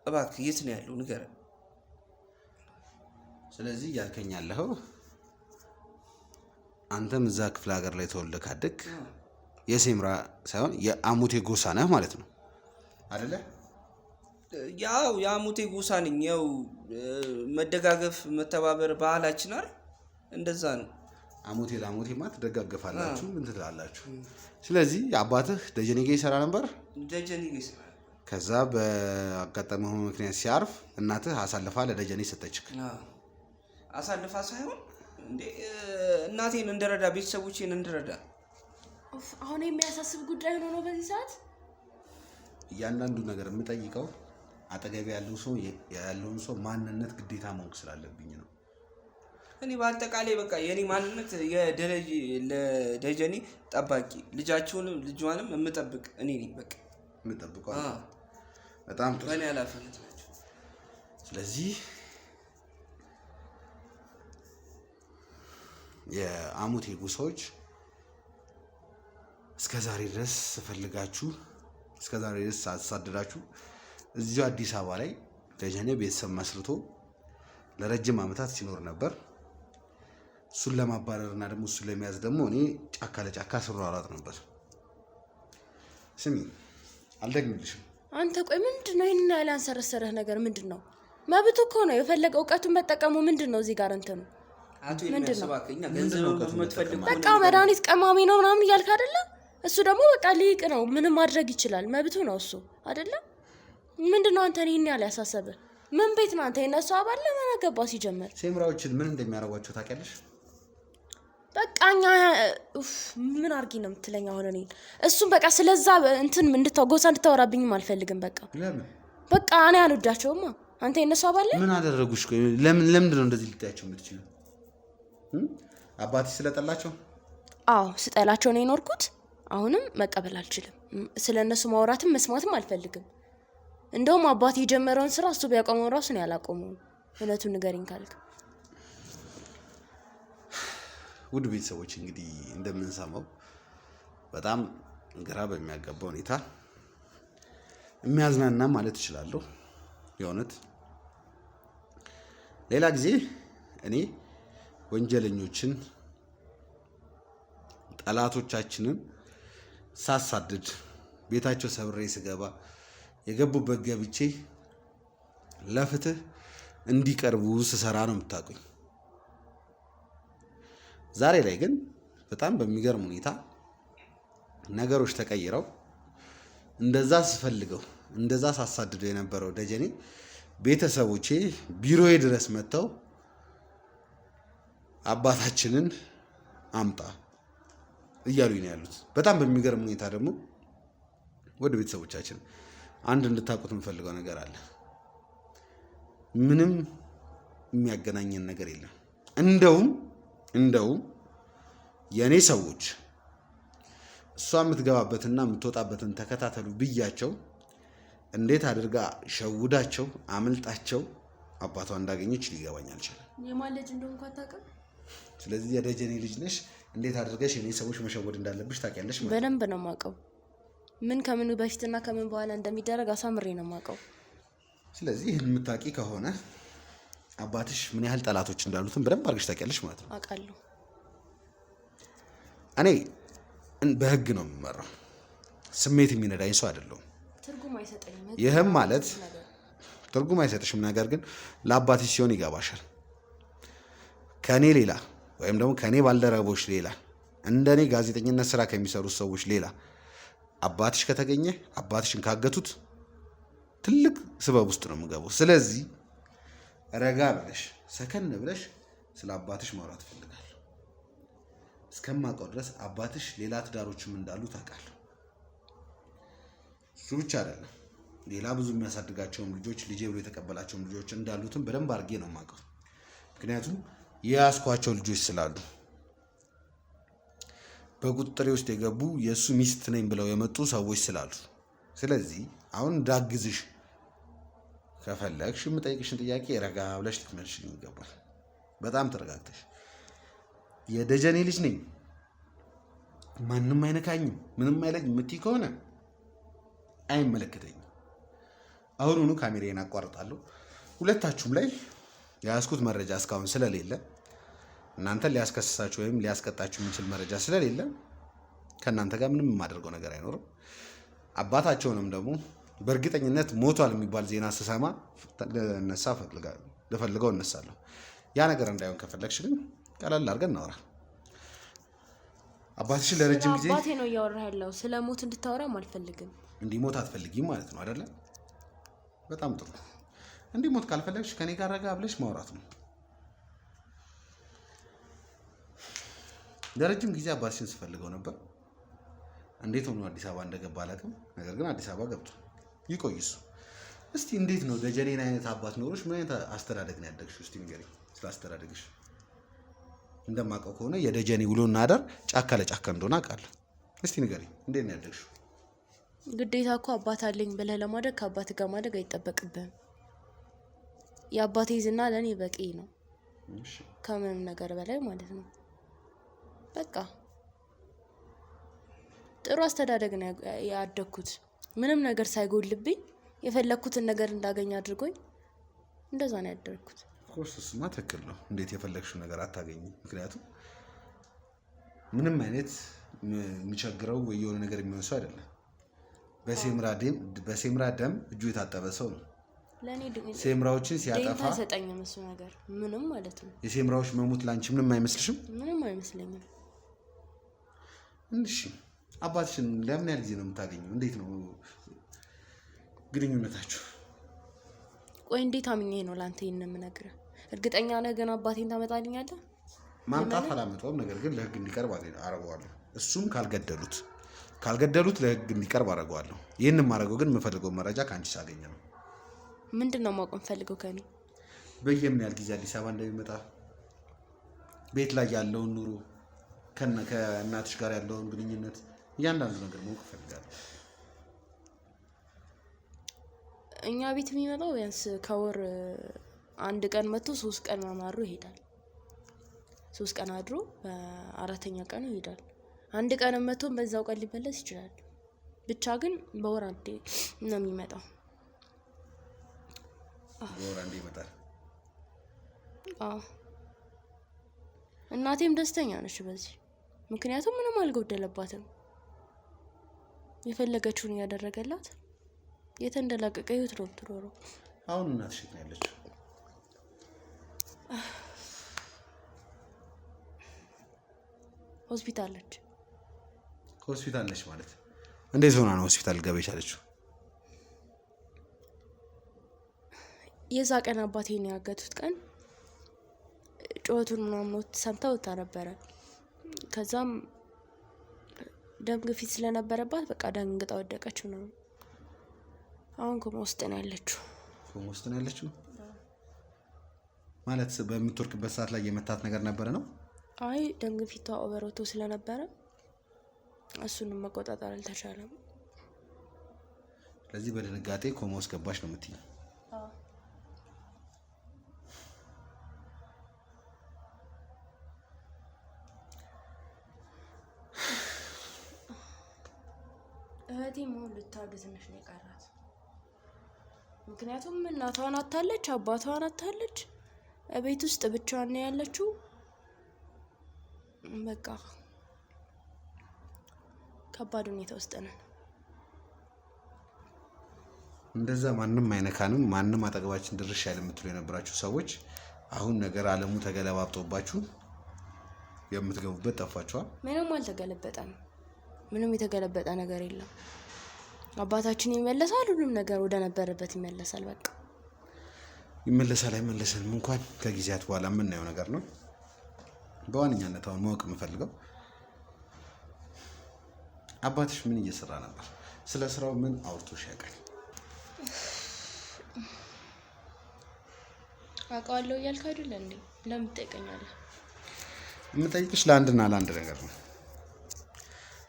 እባክህ የት ነው ያለው ንገረን። ስለዚህ ያልከኝ ያለኸው አንተም እዛ ክፍለ ሀገር ላይ ተወልደህ ካደግ የሴምራ ሳይሆን የአሙቴ ጎሳ ነህ ማለት ነው አይደለ? ያው የአሙቴ ጎሳ ነኝ። ያው መደጋገፍ መተባበር ባህላችን አይደል? እንደዛ ነው። አሙቴ ለአሙቴማ ትደጋገፋላችሁ፣ ምን ትላላችሁ? ስለዚህ አባትህ ደጀኔ ጋ ይሰራ ነበር። ደጀኔ ጋ ይሰራ። ከዛ በአጋጣሚው ምክንያት ሲያርፍ እናትህ አሳልፋ ለደጀኔ ሰጠችክ። አሳልፋ ሳይሆን እንዴ እናቴን እንደረዳ ቤተሰቦቼን እንደረዳ። አሁን የሚያሳስብ ጉዳይ ሆኖ ነው በዚህ ሰዓት እያንዳንዱ ነገር የምጠይቀው አጠገቤ ያለውን ሰው ማንነት ግዴታ ማወቅ ስላለብኝ ነው። እኔ በአጠቃላይ በቃ የኔ ማንነት ለደጀኔ ጠባቂ ልጃቸውንም ልጇንም የምጠብቅ እኔ ነኝ። በቃ የምጠብቀው በጣም ጥሩ በእኔ ኃላፊነት ናቸው። ስለዚህ የአሙቴ ጎሳዎች እስከዛሬ ድረስ ስፈልጋችሁ እስከዛሬ ድረስ ሳሳድዳችሁ እዚሁ አዲስ አበባ ላይ ደጀኔ ቤተሰብ መስርቶ ለረጅም ዓመታት ሲኖር ነበር። እሱን ለማባረርና ደግሞ እሱን ለመያዝ ደግሞ እኔ ጫካ ለጫካ ስሯሯጥ ነበር። ስሚ አልደግምልሽም። አንተ ቆይ ምንድነው ይሄን ያህል ያንሰረሰረህ ነገር ምንድነው? መብቱ እኮ ነው የፈለገ እውቀቱን መጠቀሙ ምንድነው? እዚህ ጋር እንተ ነው አቶ የሚያስባከኛ ገንዘብ የምትፈልጉ በቃ መድኃኒት ቀማሚ ነው ምናምን እያልክ አይደለ? እሱ ደግሞ በቃ ሊቅ ነው፣ ምንም ማድረግ ይችላል፣ መብቱ ነው እሱ አይደለ? ምንድነው አንተ ይሄን ያህል ያሳሰበህ? ምን ቤት ነው አንተ የነሱ አባል? ለምን አገባ? ሲጀመር ሴምራዎችን ምን እንደሚያደርጓቸው ታውቂያለሽ? በቃኛ ምን አርጊ ነው የምትለኝ አሁን? እኔ እሱም በቃ ስለዛ እንትን ጎሳ እንድታወራብኝም አልፈልግም። በቃ ለምን? በቃ እኔ አልወዳቸውማ። አንተ የነሱ አባል ምን አደረጉሽ? ለምንድን ነው እንደዚህ ልታያቸው የምትችሉ? አባትሽ ስለጠላቸው? አዎ ስጠላቸው ነው የኖርኩት። አሁንም መቀበል አልችልም። ስለነሱ ማውራትም መስማትም አልፈልግም። እንደውም አባቴ የጀመረውን ስራ እሱ ቢያቆመው ራሱ ነው ያላቆመው። እውነቱን ንገሪኝ ካልክ ውድ ቤተሰቦች እንግዲህ እንደምንሰማው በጣም ግራ በሚያጋባ ሁኔታ የሚያዝናና ማለት እችላለሁ። የእውነት ሌላ ጊዜ እኔ ወንጀለኞችን ጠላቶቻችንን ሳሳድድ ቤታቸው ሰብሬ ስገባ የገቡበት ገብቼ ለፍትህ እንዲቀርቡ ስሰራ ነው የምታውቁኝ። ዛሬ ላይ ግን በጣም በሚገርም ሁኔታ ነገሮች ተቀይረው እንደዛ ስፈልገው እንደዛ ሳሳድደው የነበረው ደጀኔ ቤተሰቦቼ ቢሮዬ ድረስ መጥተው አባታችንን አምጣ እያሉኝ ነው ያሉት። በጣም በሚገርም ሁኔታ ደግሞ ወደ ቤተሰቦቻችን አንድ እንድታውቁት የምፈልገው ነገር አለ። ምንም የሚያገናኘን ነገር የለም። እንደውም የእኔ ሰዎች እሷ የምትገባበትና የምትወጣበትን ተከታተሉ ብያቸው እንዴት አድርጋ ሸውዳቸው አምልጣቸው አባቷ እንዳገኘች ሊገባኝ አልቻለም። የማን ልጅ እንደሆንኩ አታውቅም። ስለዚህ የደጀኔ ልጅ ነሽ። እንዴት አድርገሽ የኔ ሰዎች መሸወድ እንዳለብሽ ታውቂያለሽ ማለት ነው። በደንብ ነው የማውቀው። ምን ከምኑ በፊትና ከምን በኋላ እንደሚደረግ አሳምሬ ነው የማውቀው። ስለዚህ ይህን የምታውቂ ከሆነ አባትሽ ምን ያህል ጠላቶች እንዳሉትን በደንብ አድርገሽ ታውቂያለሽ ማለት ነው። አውቃለሁ። እኔ በህግ ነው የምመራው። ስሜት የሚነዳኝ ሰው አይደለሁም። ትርጉም አይሰጠኝም። ይህም ማለት ትርጉም አይሰጥሽም፣ ነገር ግን ለአባትሽ ሲሆን ይገባሻል። ከእኔ ሌላ ወይም ደግሞ ከእኔ ባልደረቦች ሌላ እንደኔ ጋዜጠኝነት ስራ ከሚሰሩት ሰዎች ሌላ አባትሽ ከተገኘ አባትሽን ካገቱት ትልቅ ስበብ ውስጥ ነው የምገባው። ስለዚህ ረጋ ብለሽ ሰከን ብለሽ ስለ አባትሽ ማውራት እፈልጋለሁ። እስከማውቀው ድረስ አባትሽ ሌላ ትዳሮችም እንዳሉ ታውቃለሁ። እሱ ብቻ አይደለም፣ ሌላ ብዙ የሚያሳድጋቸውም ልጆች ልጄ ብሎ የተቀበላቸውም ልጆች እንዳሉትም በደንብ አድርጌ ነው የማውቀው። ምክንያቱም የያዝኳቸው ልጆች ስላሉ በቁጥጥሬ ውስጥ የገቡ የእሱ ሚስት ነኝ ብለው የመጡ ሰዎች ስላሉ፣ ስለዚህ አሁን እንዳግዝሽ ከፈለግሽ የምጠይቅሽን ጥያቄ ረጋ ብለሽ ልትመልሽልኝ ይገባል። በጣም ተረጋግተሽ የደጀኔ ልጅ ነኝ፣ ማንም አይነካኝም፣ ምንም አይለኝ የምትይ ከሆነ አይመለከተኝም። አሁኑኑ ካሜራዬን አቋርጣለሁ። ሁለታችሁም ላይ የያዝኩት መረጃ እስካሁን ስለሌለ እናንተን ሊያስከስሳችሁ ወይም ሊያስቀጣችሁ የሚችል መረጃ ስለሌለ ከእናንተ ጋር ምንም የማደርገው ነገር አይኖርም። አባታቸውንም ደግሞ በእርግጠኝነት ሞቷል የሚባል ዜና ስሰማ ልፈልገው እነሳለሁ። ያ ነገር እንዳይሆን ከፈለግሽ ግን ቀለል አድርገን እናወራ። አባትሽን ለረጅም ጊዜ አባቴ ነው እያወራ ያለው። ስለ ሞት እንድታወራም አልፈልግም። እንዲሞት አትፈልጊም ማለት ነው አይደለ? በጣም ጥሩ። እንዲሞት ካልፈለግሽ ከኔ ጋር ረጋ ብለሽ ማውራት ነው። ለረጅም ጊዜ አባትሽን ስፈልገው ነበር። እንዴት ሆኖ አዲስ አበባ እንደገባ አላውቅም። ነገር ግን አዲስ አበባ ገብቷል። ይቆይ እሱ። እስቲ እንዴት ነው ደጀኔን አይነት አባት ኖሮሽ ምን አይነት አስተዳደግ ነው ያደግሽው? እስቲ ንገሪኝ ስለ አስተዳደግሽ። እንደማውቀው ከሆነ የደጀኔ ውሎና አዳር ጫካ ለጫካ እንደሆነ አውቃለሁ። እስቲ ንገሪኝ እንዴት ነው ያደግሽው? ግዴታ እኮ አባት አለኝ ብለህ ለማደግ ከአባት ጋር ማደግ አይጠበቅብህም። የአባቴ ዝና ለእኔ በቂ ነው፣ ከምንም ነገር በላይ ማለት ነው። በቃ ጥሩ አስተዳደግ ነው ያደግኩት። ምንም ነገር ሳይጎልብኝ የፈለግኩትን ነገር እንዳገኝ አድርጎኝ እንደዛ ነው ያደግኩት። ኮርስ እሱማ ትክክል ነው። እንዴት የፈለግሽው ነገር አታገኝም? ምክንያቱም ምንም አይነት የሚቸግረው ወይ የሆነ ነገር የሚሆን ሰው አይደለም። በሴምራ ደም እጁ የታጠበ ሰው ነው። ሴምራዎችን ሲያጠፋ አይሰጠኝም እሱ ነገር ምንም ማለት ነው። የሴምራዎች መሞት ላንቺ ምንም አይመስልሽም? ምንም አይመስለኝም። እሺ አባትሽን ለምን ያህል ጊዜ ነው የምታገኘው? እንዴት ነው ግንኙነታችሁ? ቆይ እንዴት አምኜ ነው ላንተ ይሄን የምነግርህ? እርግጠኛ ነህ ግን አባቴን ታመጣልኛለህ? ማምጣት አላመጣውም፣ ነገር ግን ለህግ እንዲቀርብ አደርገዋለሁ። እሱም ካልገደሉት ለህግ እንዲቀርብ አደርገዋለሁ። ይህን የማደርገው ግን የምፈልገው መረጃ ከአንቺ ሳገኘ ነው። ምንድን ነው ማወቅ የምፈልገው ከኔ? በየምን ያህል ጊዜ አዲስ አበባ እንደሚመጣ፣ ቤት ላይ ያለውን ኑሮ፣ ከእናትሽ ጋር ያለውን ግንኙነት፣ እያንዳንዱ ነገር ማወቅ እፈልጋለሁ። እኛ ቤት የሚመጣው ቢያንስ ከወር 1 ቀን መጥቶ 3 ቀን አድሮ ይሄዳል። 3 ቀን አድሮ በ4ኛ ቀኑ ይሄዳል። 1 ቀን መጥቶ በዛው ቀን ሊመለስ ይችላል። ብቻ ግን በወር አንዴ ነው የሚመጣው። በወር አንዴ ይመጣል። እናቴም ደስተኛ ነች በዚህ፣ ምክንያቱም ምንም አልጎደለባትም። የፈለገችውን እያደረገላት የተንደላቀቀ ህይወት ነው የምትኖረው። አሁን እናትሽ የት ነው ያለችው? ሆስፒታል ነች። ሆስፒታል ነች ማለት እንዴት ሆና ነው ሆስፒታል ገባ የቻለችው? የዛ ቀን አባቴን ያገቱት ቀን ጩኸቱን ምናምን ሰምታ ወጣ ነበረ። ከዛም ደም ግፊት ስለነበረባት በቃ ደንግጣ ወደቀች ነው። አሁን ኮማ ውስጥ ነው ያለችው። ኮማ ውስጥ ነው ያለችው ማለት በምትወርቅበት ሰዓት ላይ የመታት ነገር ነበረ ነው? አይ ደም ግፊቷ ኦቨሮቶ ስለነበረ እሱንም መቆጣጠር አልተቻለም። ስለዚህ በድንጋጤ ኮማ ውስጥ ገባች ነው የምትይኝ? እህቴ ሞት ልታወድ ትንሽ ነው የቀራት። ምክንያቱም እናቷን አታለች፣ አባቷን አታለች፣ ቤት ውስጥ ብቻዋን ነው ያለችው። በቃ ከባድ ሁኔታ ውስጥ ነን። እንደዛ ማንም አይነካንም፣ ማንም አጠገባችን ድርሽ ያለ የምትሉ የነበራችሁ ሰዎች አሁን ነገር አለሙ ተገለባብጦባችሁ የምትገቡበት ጠፋችኋል። ምንም አልተገለበጠም። ምንም የተገለበጠ ነገር የለም። አባታችን ይመለሳል፣ ሁሉም ነገር ወደ ነበረበት ይመለሳል። በቃ ይመለሳል አይመለስም እንኳን ከጊዜያት በኋላ የምናየው ነገር ነው። በዋነኛነት አሁን ማወቅ የምፈልገው አባትሽ ምን እየሰራ ነበር? ስለ ስራው ምን አውርቶሽ ያውቃል? አውቃለሁ እያልክ አይደለ እንዴ? ለምን ትጠይቀኛለህ? የምጠይቅሽ ለአንድና ለአንድ ነገር ነው።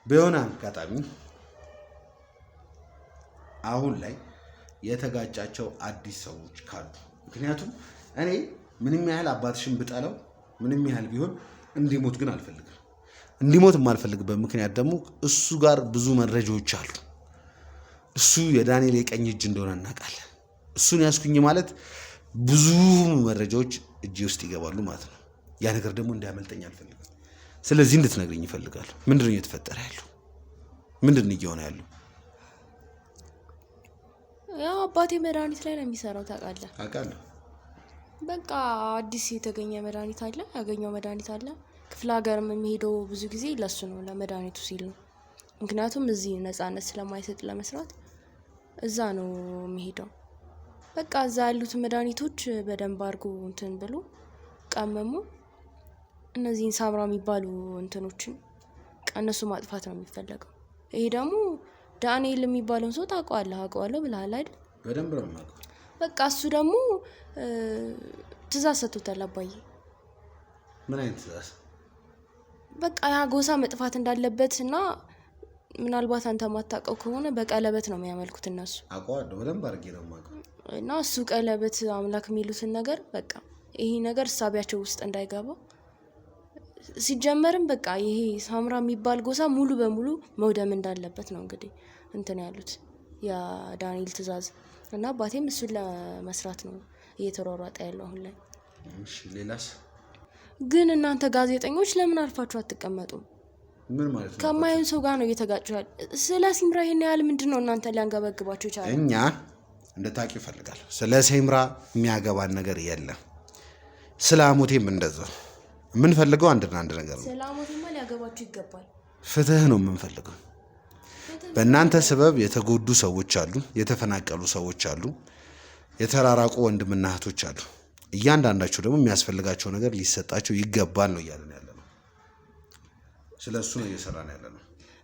በሆነ አጋጣሚ አሁን ላይ የተጋጫቸው አዲስ ሰዎች ካሉ፣ ምክንያቱም እኔ ምንም ያህል አባትሽን ብጠለው ምንም ያህል ቢሆን እንዲሞት ግን አልፈልግም። እንዲሞት የማልፈልግበት ምክንያት ደግሞ እሱ ጋር ብዙ መረጃዎች አሉ። እሱ የዳንኤል የቀኝ እጅ እንደሆነ እናውቃለን። እሱን ያስኩኝ ማለት ብዙ መረጃዎች እጄ ውስጥ ይገባሉ ማለት ነው። ያ ነገር ደግሞ እንዲያመልጠኝ አልፈልግም። ስለዚህ እንድትነግሪኝ ይፈልጋሉ። ምንድነው እየተፈጠረ ያለው? ምንድነው እየሆነ ያለው? ያው አባቴ መድኃኒት ላይ ነው የሚሰራው ታውቃለህ? አውቃለሁ። በቃ አዲስ የተገኘ መድኃኒት አለ፣ ያገኘው መድኃኒት አለ። ክፍለ ሀገርም የሚሄደው ብዙ ጊዜ ለሱ ነው፣ ለመድኃኒቱ ሲል ነው። ምክንያቱም እዚህ ነፃነት ስለማይሰጥ ለመስራት እዛ ነው የሚሄደው። በቃ እዛ ያሉት መድኃኒቶች በደንብ አድርጎ እንትን ብሎ ቀመሙ። እነዚህን ሳምራ የሚባሉ እንትኖችን ቀነሱ ማጥፋት ነው የሚፈለገው። ይሄ ደግሞ ዳንኤል የሚባለውን ሰው ታውቀዋለህ? አውቀዋለሁ ብለሃል አይደል? በደንብ ነው የማውቀው። በቃ እሱ ደግሞ ትእዛዝ ሰጥቶታል አባዬ። ምን አይነት ትእዛዝ? በቃ ያ ጎሳ መጥፋት እንዳለበት እና ምናልባት አንተ ማታውቀው ከሆነ በቀለበት ነው የሚያመልኩት እነሱ። አውቀዋለሁ፣ በደንብ አድርጌ ነው የማውቀው። እና እሱ ቀለበት አምላክ የሚሉትን ነገር በቃ ይሄ ነገር እሳቢያቸው ውስጥ እንዳይገባ ሲጀመርም በቃ ይሄ ሳምራ የሚባል ጎሳ ሙሉ በሙሉ መውደም እንዳለበት ነው እንግዲህ እንትን ያሉት የዳንኤል ትእዛዝ። እና አባቴም እሱን ለመስራት ነው እየተሯሯጠ ያለው አሁን ላይ። እሺ ሌላስ? ግን እናንተ ጋዜጠኞች ለምን አርፋችሁ አትቀመጡም? ምን ማለት ነው? ከማይሆን ሰው ጋር ነው እየተጋጫችኋል። ስለ ሲምራ ይሄን ያህል ምንድን ነው እናንተ ሊያንገበግባችሁ ይቻላል? እኛ እንድታቂ ይፈልጋል። ስለ ሲምራ የሚያገባን ነገር የለም። ስለ አሞቴም እንደዛው የምንፈልገው አንድና አንድ ነገር ነው። ስለ አሞቴማ ሊያገባችሁ ይገባል። ፍትህ ነው የምንፈልገው። በእናንተ ሰበብ የተጎዱ ሰዎች አሉ፣ የተፈናቀሉ ሰዎች አሉ፣ የተራራቁ ወንድምና እህቶች አሉ። እያንዳንዳቸው ደግሞ የሚያስፈልጋቸው ነገር ሊሰጣቸው ይገባል ነው እያለን ያለ ነው። ስለሱ ነው እየሰራን ያለ ነው።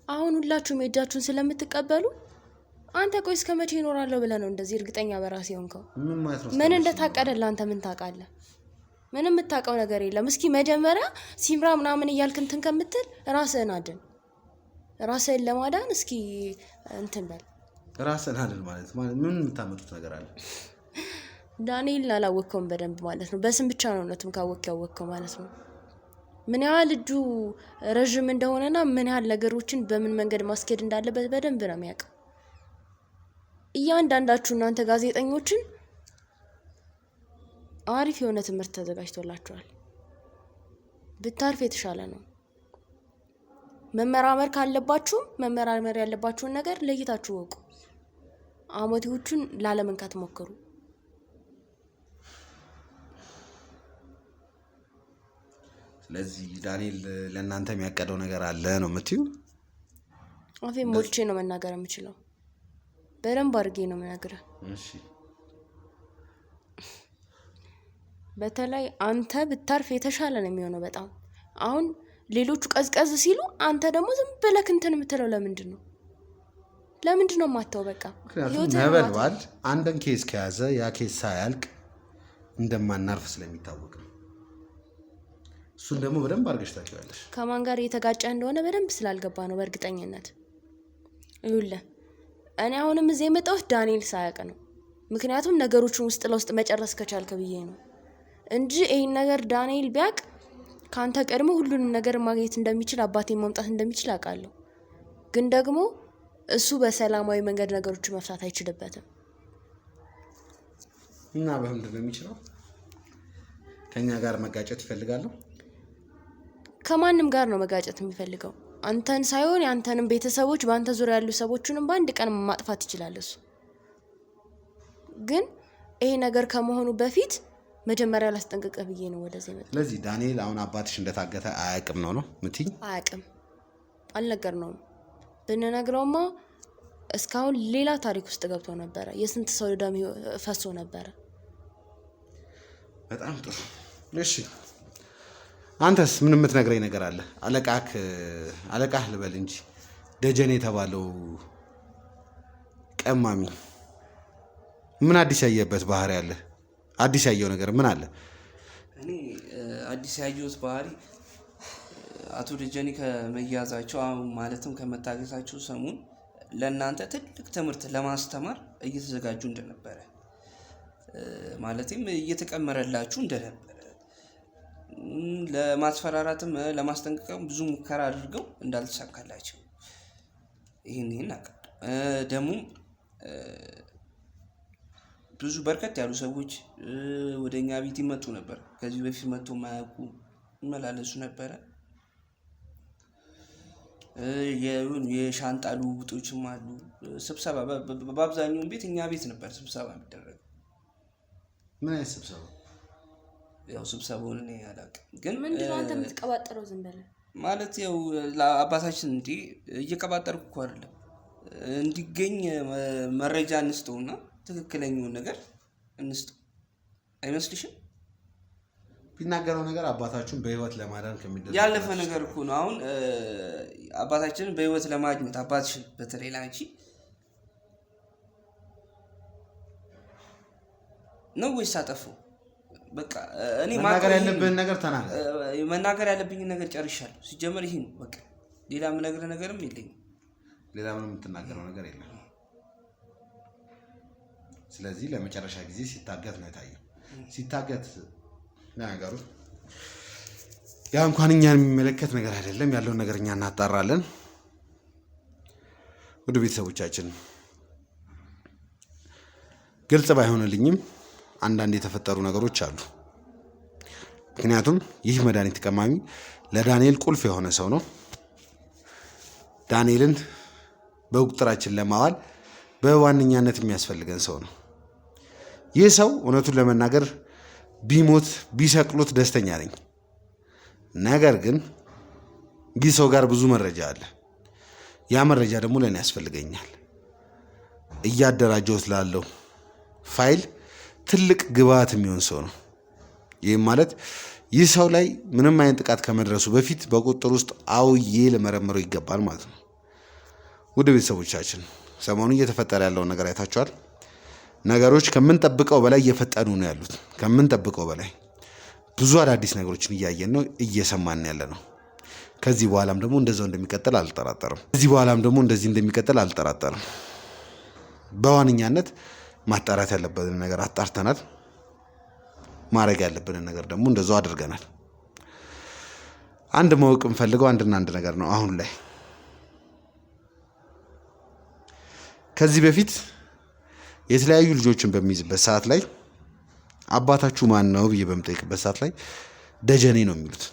አሁን ሁላችሁም የእጃችሁን ስለምትቀበሉ አንተ ቆይ እስከ መቼ ይኖራለሁ ብለህ ነው እንደዚህ እርግጠኛ በራሴ ሆንከው? ምን ማለት ነው? ምን እንደታቀደልህ አንተ ምን ታውቃለህ? ምንም የምታውቀው ነገር የለም። እስኪ መጀመሪያ ሲምራ ምናምን እያልክ እንትን ከምትል ራስህን አድን። ራስህን ለማዳን እስኪ እንትን በል። ራስህን አድን ማለት ምን የምታመጡት ነገር አለ? ዳንኤልን አላወቅከውም በደንብ ማለት ነው። በስም ብቻ ነው እውነትም ካወቅክ ያወቅከው ማለት ነው። ምን ያህል እጁ ረዥም እንደሆነና ምን ያህል ነገሮችን በምን መንገድ ማስኬድ እንዳለበት በደንብ ነው የሚያውቀው። እያንዳንዳችሁ እናንተ ጋዜጠኞችን አሪፍ የሆነ ትምህርት ተዘጋጅቶላችኋል። ብታርፍ የተሻለ ነው። መመራመር ካለባችሁ መመራመር ያለባችሁን ነገር ለይታችሁ ወቁ። አሞቴዎቹን ላለመንካት ሞክሩ። ስለዚህ ዳንኤል ለእናንተ የሚያቀደው ነገር አለ ነው የምትዩ? አፌን ሞልቼ ነው መናገር የምችለው። በደንብ አድርጌ ነው የምነግርህ። እሺ በተለይ አንተ ብታርፍ የተሻለ ነው የሚሆነው በጣም። አሁን ሌሎቹ ቀዝቀዝ ሲሉ አንተ ደግሞ ዝም ብለህ እንትን የምትለው ለምንድን ነው? ለምንድን ነው የማታው? በቃ ምክንያቱም ነበልባል አንድን ኬስ ከያዘ ያ ኬስ ሳያልቅ እንደማናርፍ ስለሚታወቅ ነው። እሱን ደግሞ በደንብ አድርገሽ ታውቂዋለሽ። ከማን ጋር እየተጋጨ እንደሆነ በደንብ ስላልገባ ነው በእርግጠኝነት። ይኸውልህ እኔ አሁንም እዚህ የመጣሁት ዳንኤል ሳያውቅ ነው። ምክንያቱም ነገሮችን ውስጥ ለውስጥ መጨረስ ከቻልክ ብዬ ነው እንጂ ይሄን ነገር ዳንኤል ቢያውቅ ካንተ ቀድሞ ሁሉንም ነገር ማግኘት እንደሚችል አባቴን ማምጣት እንደሚችል አውቃለሁ። ግን ደግሞ እሱ በሰላማዊ መንገድ ነገሮችን መፍታት አይችልበትም። እና በምንድን ነው የሚችለው? ከኛ ጋር መጋጨት ይፈልጋሉ? ከማንም ጋር ነው መጋጨት የሚፈልገው። አንተን ሳይሆን ያንተንም ቤተሰቦች በአንተ ዙሪያ ያሉ ሰዎችንም በአንድ ቀን ማጥፋት ይችላል እሱ። ግን ይሄ ነገር ከመሆኑ በፊት መጀመሪያ ላስጠንቅቀ ብዬ ነው ወደዚህ መጣ። ስለዚህ ዳንኤል አሁን አባትሽ እንደታገተ አያውቅም ነው ምትይ? አያውቅም፣ አልነገርነውም። ብንነግረውማ እስካሁን ሌላ ታሪክ ውስጥ ገብቶ ነበረ። የስንት ሰው ደም ፈሶ ነበረ። በጣም ጥሩ። እሺ አንተስ ምን የምትነግረኝ ነገር አለ? አለቃህ ልበል እንጂ ደጀኔ የተባለው ቀማሚ ምን አዲስ ያየበት ባህሪ አለ? አዲስ ያየው ነገር ምን አለ? እኔ አዲስ ያየሁት ባህሪ አቶ ደጀኔ ከመያዛቸው ማለትም ከመታገታቸው ሰሞን ለእናንተ ትልቅ ትምህርት ለማስተማር እየተዘጋጁ እንደነበረ ማለትም እየተቀመረላችሁ እንደነበረ ለማስፈራራትም ለማስጠንቀቅም ብዙ ሙከራ አድርገው እንዳልተሳካላቸው ይሄን አውቃለሁ። ደግሞ ብዙ በርከት ያሉ ሰዎች ወደኛ ቤት ይመጡ ነበር። ከዚህ በፊት መጥቶ ማያውቁ ይመላለሱ ነበረ። የሻንጣ ልውውጦችም አሉ። ስብሰባ በአብዛኛው ቤት እኛ ቤት ነበር ስብሰባ የሚደረገው። ምን አይነት ስብሰባ? ያው ስብሰባውን እኔ አላውቅም፣ ግን ምንድነው አንተ የምትቀባጠረው? ዝም ብለህ ማለት ያው ለአባታችን እንዴ እየቀባጠርኩ እኮ አይደለም፣ እንዲገኝ መረጃ እንስጠውና ትክክለኛውን ነገር እንስጠው አይመስልሽም? ቢናገረው ነገር አባታችሁን በህይወት ለማዳን ከሚደረግ ያለፈ ነገር እኮ ነው። አሁን አባታችንን በህይወት ለማግኘት አባትሽን በተለይ ላንቺ ነው ወይስ አጠፋው? በቃ እኔ መናገር ያለብህን ነገር ተናገር። መናገር ያለብኝን ነገር ጨርሻለሁ። ሲጀመር ይሄ ነው በቃ። ሌላ የምነግርህ ነገርም የለኝም። ሌላ ምንም የምትናገረው ነገር የለም። ስለዚህ ለመጨረሻ ጊዜ ሲታገት ነው የታየው። ሲታገት ነገሩ ያ እንኳን እኛን የሚመለከት ነገር አይደለም። ያለውን ነገር እኛ እናጣራለን። ወደ ቤተሰቦቻችን ግልጽ ባይሆንልኝም አንዳንድ የተፈጠሩ ነገሮች አሉ። ምክንያቱም ይህ መድኃኒት ቀማሚ ለዳንኤል ቁልፍ የሆነ ሰው ነው። ዳንኤልን በቁጥጥራችን ለማዋል በዋነኛነት የሚያስፈልገን ሰው ነው። ይህ ሰው እውነቱን ለመናገር ቢሞት ቢሰቅሉት ደስተኛ ነኝ። ነገር ግን ይህ ሰው ጋር ብዙ መረጃ አለ። ያ መረጃ ደግሞ ለእኔ ያስፈልገኛል። እያደራጀሁት ላለው ፋይል ትልቅ ግብዓት የሚሆን ሰው ነው። ይህም ማለት ይህ ሰው ላይ ምንም አይነት ጥቃት ከመድረሱ በፊት በቁጥጥር ውስጥ አውዬ ለመረመረው ይገባል ማለት ነው። ውድ ቤተሰቦቻችን ሰሞኑን እየተፈጠረ ያለውን ነገር አይታችኋል። ነገሮች ከምንጠብቀው በላይ እየፈጠኑ ነው ያሉት። ከምንጠብቀው በላይ ብዙ አዳዲስ ነገሮችን እያየን ነው፣ እየሰማን ያለ ነው። ከዚህ በኋላም ደግሞ እንደዛው እንደሚቀጥል አልጠራጠርም። በዋነኛነት ማጣራት ያለብንን ነገር አጣርተናል። ማድረግ ያለብንን ነገር ደግሞ እንደዛው አድርገናል። አንድ ማወቅ የምፈልገው አንድ ነገር ነው። አሁን ላይ ከዚህ በፊት የተለያዩ ልጆችን በሚይዝበት ሰዓት ላይ አባታችሁ ማን ነው ብዬ በምጠይቅበት ሰዓት ላይ ደጀኔ ነው የሚሉት።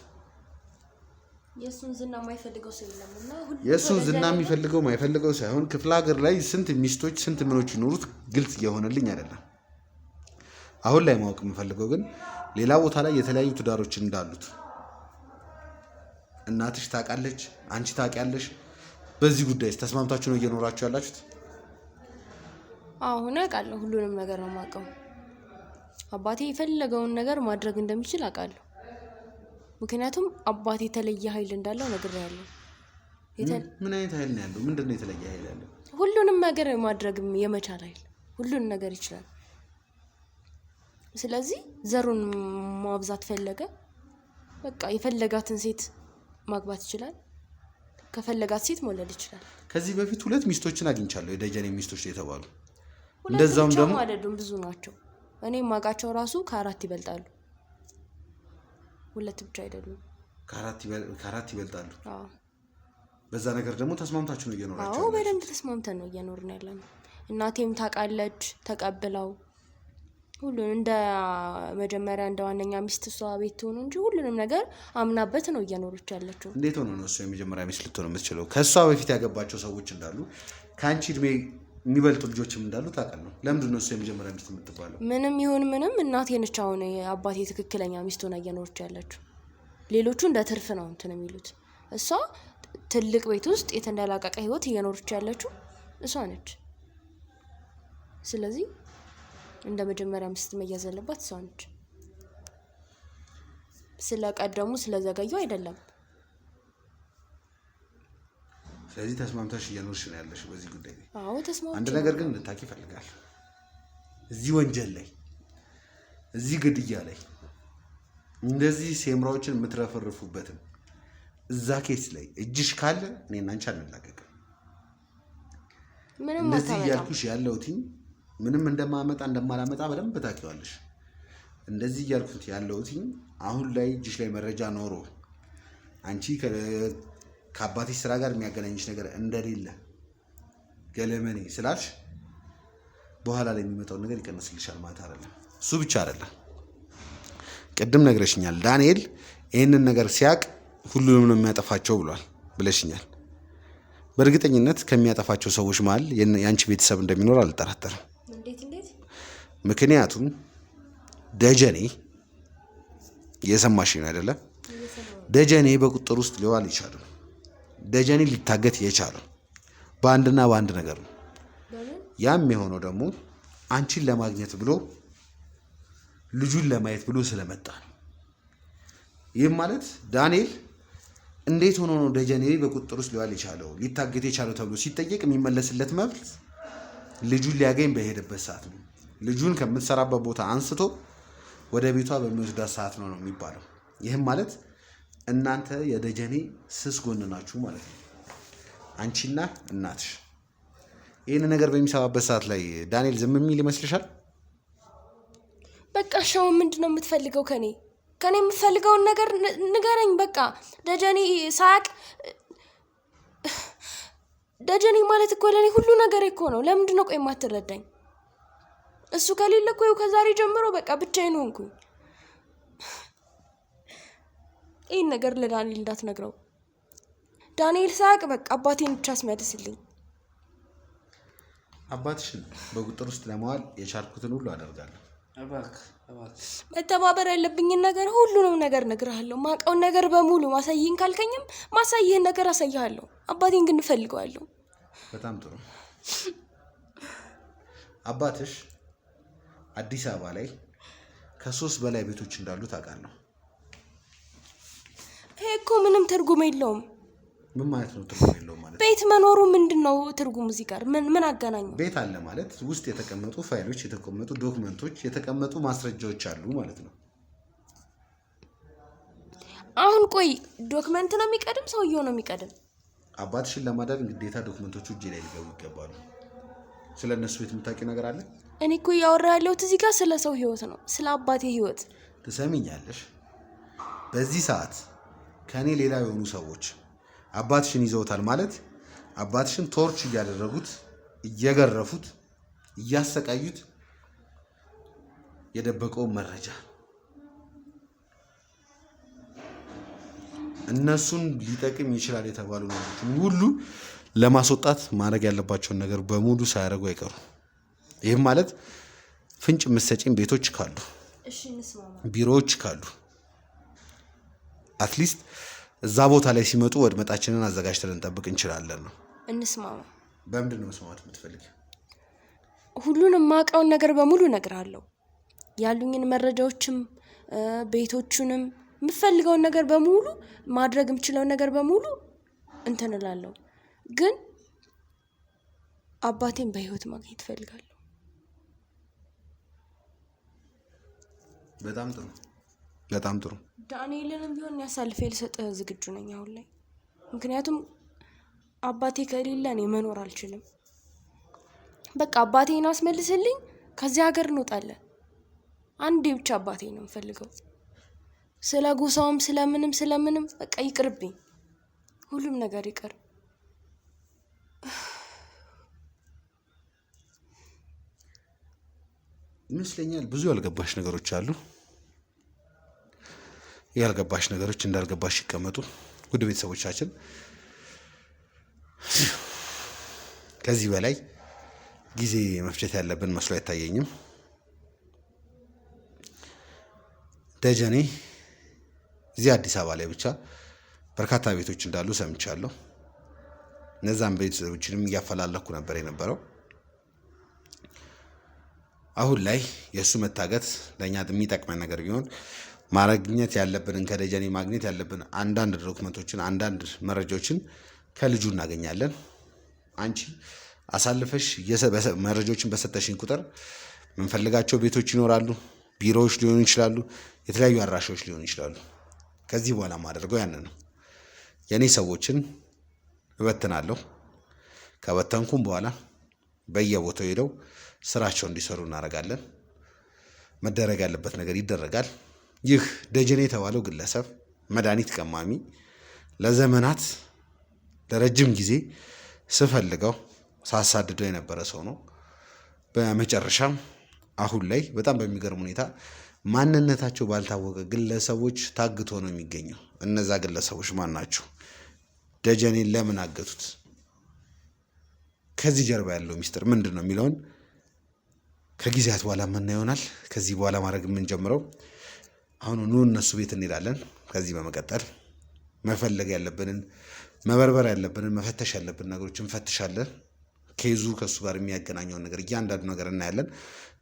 የሱን ዝና የማይፈልገው ሰው የለምና የሱን ዝና የሚፈልገው ማይፈልገው ሳይሆን ክፍለ ሀገር ላይ ስንት ሚስቶች ስንት ምኖች ይኖሩት ግልጽ እየሆነልኝ አይደለም። አሁን ላይ ማወቅ የምፈልገው ግን ሌላ ቦታ ላይ የተለያዩ ትዳሮች እንዳሉት እናትሽ ታውቃለች፣ አንቺ ታውቂያለሽ። በዚህ ጉዳይ ተስማምታችሁ ነው እየኖራችሁ ያላችሁት? አሁን አውቃለሁ፣ ሁሉንም ነገር ነው የማውቀው። አባቴ የፈለገውን ነገር ማድረግ እንደሚችል አውቃለሁ። ምክንያቱም አባቴ የተለየ ኃይል እንዳለው ነግሬያለሁ። ምን አይነት ኃይል ነው ያለው? ምንድነው የተለየ ኃይል ያለው? ሁሉንም ነገር ማድረግ የመቻል ኃይል፣ ሁሉንም ነገር ይችላል። ስለዚህ ዘሩን ማብዛት ፈለገ፣ በቃ የፈለጋትን ሴት ማግባት ይችላል። ከፈለጋት ሴት መውለድ ይችላል። ከዚህ በፊት 2 ሚስቶችን አግኝቻለሁ፣ የደጀኔ ሚስቶች የተባሉ። እንደዛውም ደግሞ አይደሉም፣ ብዙ ናቸው። እኔ ማጋቸው ራሱ ከ4 ይበልጣሉ። 2 ብቻ አይደሉም፣ ከ4 ይበልጣሉ። አዎ። በዛ ነገር ደግሞ ተስማምታችሁ ነው እየኖራችሁ? አዎ፣ በደንብ ተስማምተን ነው እየኖርን ያለነው። እናቴም ታውቃለች፣ ተቀብለው ሁሉን እንደ መጀመሪያ እንደ ዋነኛ ሚስት እሷ ቤት ትሆኑ እንጂ ሁሉንም ነገር አምናበት ነው እየኖረች ያለችው። እንዴት ሆኖ ነው እሷ የመጀመሪያ ሚስት ልትሆን የምትችለው? ከእሷ በፊት ያገባቸው ሰዎች እንዳሉ፣ ከአንቺ እድሜ የሚበልጡ ልጆችም እንዳሉ ታውቃለህ። ለምንድን ነው እሷ የመጀመሪያ ሚስት የምትባለው? ምንም ይሁን ምንም እናቴ ነች አሁን አባቴ ትክክለኛ ሚስት ሆና እየኖረች ያለችው። ሌሎቹ እንደ ትርፍ ነው እንትን የሚሉት። እሷ ትልቅ ቤት ውስጥ የተንደላቀቀ ህይወት እየኖረች ያለችው እሷ ነች። ስለዚህ እንደ መጀመሪያ ሚስት መያዝ ያለባት እሷ ነች። ስለቀደሙ ስለዘገዩ አይደለም። ስለዚህ ተስማምተሽ እየኖርሽ ነው ያለሽ በዚህ ጉዳይ ላይ? አዎ ተስማምተሽ። አንድ ነገር ግን እንድታቂ ይፈልጋል። እዚህ ወንጀል ላይ፣ እዚህ ግድያ ላይ እንደዚህ ሴምራዎችን የምትረፈርፉበትን እዛ ኬስ ላይ እጅሽ ካለ እኔና አንቺ አንላቀቅም። ምንም እንደዚህ እያልኩሽ ያለሁትኝ ምንም እንደማላመጣ በደንብ ታውቂዋለሽ። እንደዚህ እያልኩት ያለሁትኝ አሁን ላይ እጅሽ ላይ መረጃ ኖሮ አንቺ ከአባትሽ ስራ ጋር የሚያገናኝሽ ነገር እንደሌለ ገለመኔ ስላልሽ በኋላ ላይ የሚመጣውን ነገር ይቀንስልሻል ማለት አይደለም። እሱ ብቻ አይደለም፣ ቅድም ነግረሽኛል። ዳንኤል ይህንን ነገር ሲያቅ ሁሉንም ነው የሚያጠፋቸው ብለሽኛል። በእርግጠኝነት ከሚያጠፋቸው ሰዎች መሀል የአንቺ ቤተሰብ እንደሚኖር አልጠራጠርም። ምክንያቱም ደጀኔ የሰማሽ ነው አይደለም? ደጀኔ በቁጥር ውስጥ ሊዋል ይቻላል። ደጀኔ ሊታገት የቻለው በአንድና በአንድ ነገር ነው። ያም የሆነው ደግሞ አንቺን ለማግኘት ብሎ ልጁን ለማየት ብሎ ስለመጣ ነው። ይህም ማለት ዳንኤል እንዴት ሆኖ ነው ደጀኔ በቁጥር ውስጥ ሊዋል የቻለው ሊታገት የቻለው ተብሎ ሲጠየቅ የሚመለስለት መልስ ልጁን ሊያገኝ በሄደበት ሰዓት ነው። ልጁን ከምትሰራበት ቦታ አንስቶ ወደ ቤቷ በሚወስዳት ሰዓት ነው የሚባለው። ይህም ማለት እናንተ የደጀኔ ስስ ጎን ናችሁ ማለት ነው፣ አንቺና እናትሽ። ይህን ነገር በሚሰማበት ሰዓት ላይ ዳንኤል ዝም የሚል ይመስልሻል? በቃ ሻው ምንድን ነው የምትፈልገው ከኔ የምትፈልገውን ነገር ንገረኝ። በቃ ደጀኔ ሳያቅ ደጀኔ ማለት እኮ ለኔ ሁሉ ነገር እኮ ነው። ለምንድን ነው ቆይ የማትረዳኝ? እሱ ከሌለ እኮ ከዛሬ ጀምሮ በቃ ብቻዬን ሆንኩኝ። ይህን ነገር ለዳንኤል እንዳትነግረው። ዳንኤል ሳያቅ በቃ አባቴን ብቻ አስመልስልኝ። አባትሽን በቁጥር ውስጥ ለማዋል የቻልኩትን ሁሉ አደርጋለሁ። መተባበር ያለብኝን ነገር ሁሉንም ነገር እነግርሃለሁ። ማውቀውን ነገር በሙሉ ማሳይህን ካልከኝም ማሳይህን ነገር አሳይሃለሁ። አባቴን ግን እፈልገዋለሁ። በጣም ጥሩ። አባትሽ አዲስ አበባ ላይ ከ3 በላይ ቤቶች እንዳሉ ታውቃለሁ። ይሄ እኮ ምንም ትርጉም የለውም። ምን ማለት ነው ትርጉም የለውም ማለት? ቤት መኖሩ ምንድነው ትርጉሙ? እዚህ ጋር ምን አገናኘው? ቤት አለ ማለት ውስጥ የተቀመጡ ፋይሎች፣ የተቀመጡ ዶክመንቶች፣ የተቀመጡ ማስረጃዎች አሉ ማለት ነው። አሁን ቆይ ዶክመንት ነው የሚቀድም ሰውየው ነው የሚቀድም? አባትሽን ለማዳን ግዴታ ዶክመንቶቹ እጄ ላይ ሊገቡ ይገባሉ። ስለ እነሱ ቤት የምታውቂው ነገር አለ? እኔ እኮ እያወራ ያለሁት እዚህ ጋር ስለ ሰው ህይወት ነው፣ ስለ አባቴ ህይወት። ትሰሚኛለሽ? በዚህ ሰዓት ከኔ ሌላ የሆኑ ሰዎች አባትሽን ይዘውታል ማለት አባትሽን ቶርች እያደረጉት፣ እየገረፉት፣ እያሰቃዩት የደበቀውን መረጃ እነሱን ሊጠቅም ይችላል የተባሉ ነገሮችን ሁሉ ለማስወጣት ማድረግ ያለባቸውን ነገር በሙሉ ሳያደርጉ አይቀሩ። ይህም ማለት ፍንጭ መሰጪን ቤቶች ካሉ፣ ቢሮዎች ካሉ አትሊስት እዛ ቦታ ላይ ሲመጡ ወድመጣችንን አዘጋጅተን እንጠብቅ እንችላለን ነው። እንስማማ። በምንድን ነው መስማማት የምትፈልጊው? ሁሉንም ማውቀውን ነገር በሙሉ እነግርሃለሁ። ያሉኝን መረጃዎችም ቤቶቹንም የምፈልገውን ነገር በሙሉ ማድረግ የምችለውን ነገር በሙሉ እንትን እላለሁ። ግን አባቴን በህይወት ማግኘት እፈልጋለሁ። በጣም ጥሩ። ዳንኤልንም ቢሆን ያሳልፌ ልሰጥህ ዝግጁ ነኝ አሁን ላይ። ምክንያቱም አባቴ ከሌለ እኔ መኖር አልችልም። በቃ አባቴን አስመልስልኝ፣ ከዚህ ሀገር እንወጣለን። አንዴ ብቻ አባቴን ነው የምፈልገው። ስለ ጎሳውም ስለምንም በቃ ይቅርብኝ፣ ሁሉም ነገር ይቅር። ይመስለኛል ብዙ ያልገባሽ ነገሮች አሉ። ያልገባሽ ነገሮች እንዳልገባሽ ይቀመጡ። ውድ ቤተሰቦቻችን ከዚህ በላይ ጊዜ መፍጀት ያለብን መስሎ አይታየኝም። ደጀኔ እዚህ አዲስ አበባ ላይ ብቻ በርካታ ቤቶች እንዳሉ ሰምቻለሁ። እነዛን ቤቶችንም እያፈላለኩ ነበር የነበረው። አሁን ላይ የእሱ መታገት ለእኛ የሚጠቅመን ነገር ቢሆን ማግኘት ያለብንን ከደጀኔ ማግኘት ያለብን አንዳንድ ዶክመንቶችን አንዳንድ መረጃዎችን ከልጁ እናገኛለን። አንቺ አሳልፈሽ መረጃዎችን በሰጠሽኝ ቁጥር የምንፈልጋቸው ቤቶች ይኖራሉ፣ ቢሮዎች ሊሆኑ ይችላሉ፣ የተለያዩ አድራሻዎች ሊሆኑ ይችላሉ። ከዚህ በኋላ ማደርገው ያንን ነው። የኔ ሰዎችን እበትናለሁ። ከበተንኩም በኋላ በየቦታው ሄደው ስራቸው እንዲሰሩ እናደርጋለን። መደረግ ያለበት ነገር ይደረጋል። ይህ ደጀኔ የተባለው ግለሰብ መድኃኒት ቀማሚ ለዘመናት ለረጅም ጊዜ ስፈልገው ሳሳድደው የነበረ ሰው ነው። በመጨረሻም አሁን ላይ በጣም በሚገርም ሁኔታ ማንነታቸው ባልታወቀ ግለሰቦች ታግቶ ነው የሚገኘው። እነዛ ግለሰቦች ማን ናቸው? ደጀኔን ለምን አገቱት? ከዚህ ጀርባ ያለው ሚስጥር ምንድን ነው የሚለውን ከጊዜያት በኋላ ምን ይሆናል። ከዚህ በኋላ ማድረግ የምንጀምረው አሁን እነሱ ቤት እንሄዳለን። ከዚህ በመቀጠል መፈለግ ያለብንን መበርበር ያለብንን መፈተሽ ያለብን ነገሮች እንፈትሻለን። ኬዙ ከሱ ጋር የሚያገናኘውን ነገር እያንዳንዱ ነገር እናያለን።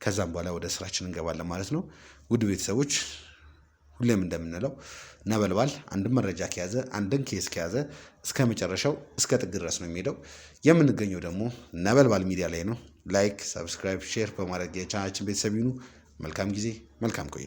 ከዛም በኋላ ወደ ስራችን እንገባለን ማለት ነው። ውድ ቤተሰቦች ሁሌም እንደምንለው ነበልባል አንድን መረጃ ከያዘ አንድን ኬስ ከያዘ እስከ መጨረሻው እስከ ጥግ ድረስ ነው የሚሄደው። የምንገኘው ደግሞ ነበልባል ሚዲያ ላይ ነው። ላይክ፣ ሰብስክራይብ፣ ሼር በማድረግ የቻናላችን ቤተሰብ ይሁኑ። መልካም ጊዜ፣ መልካም ቆይታ።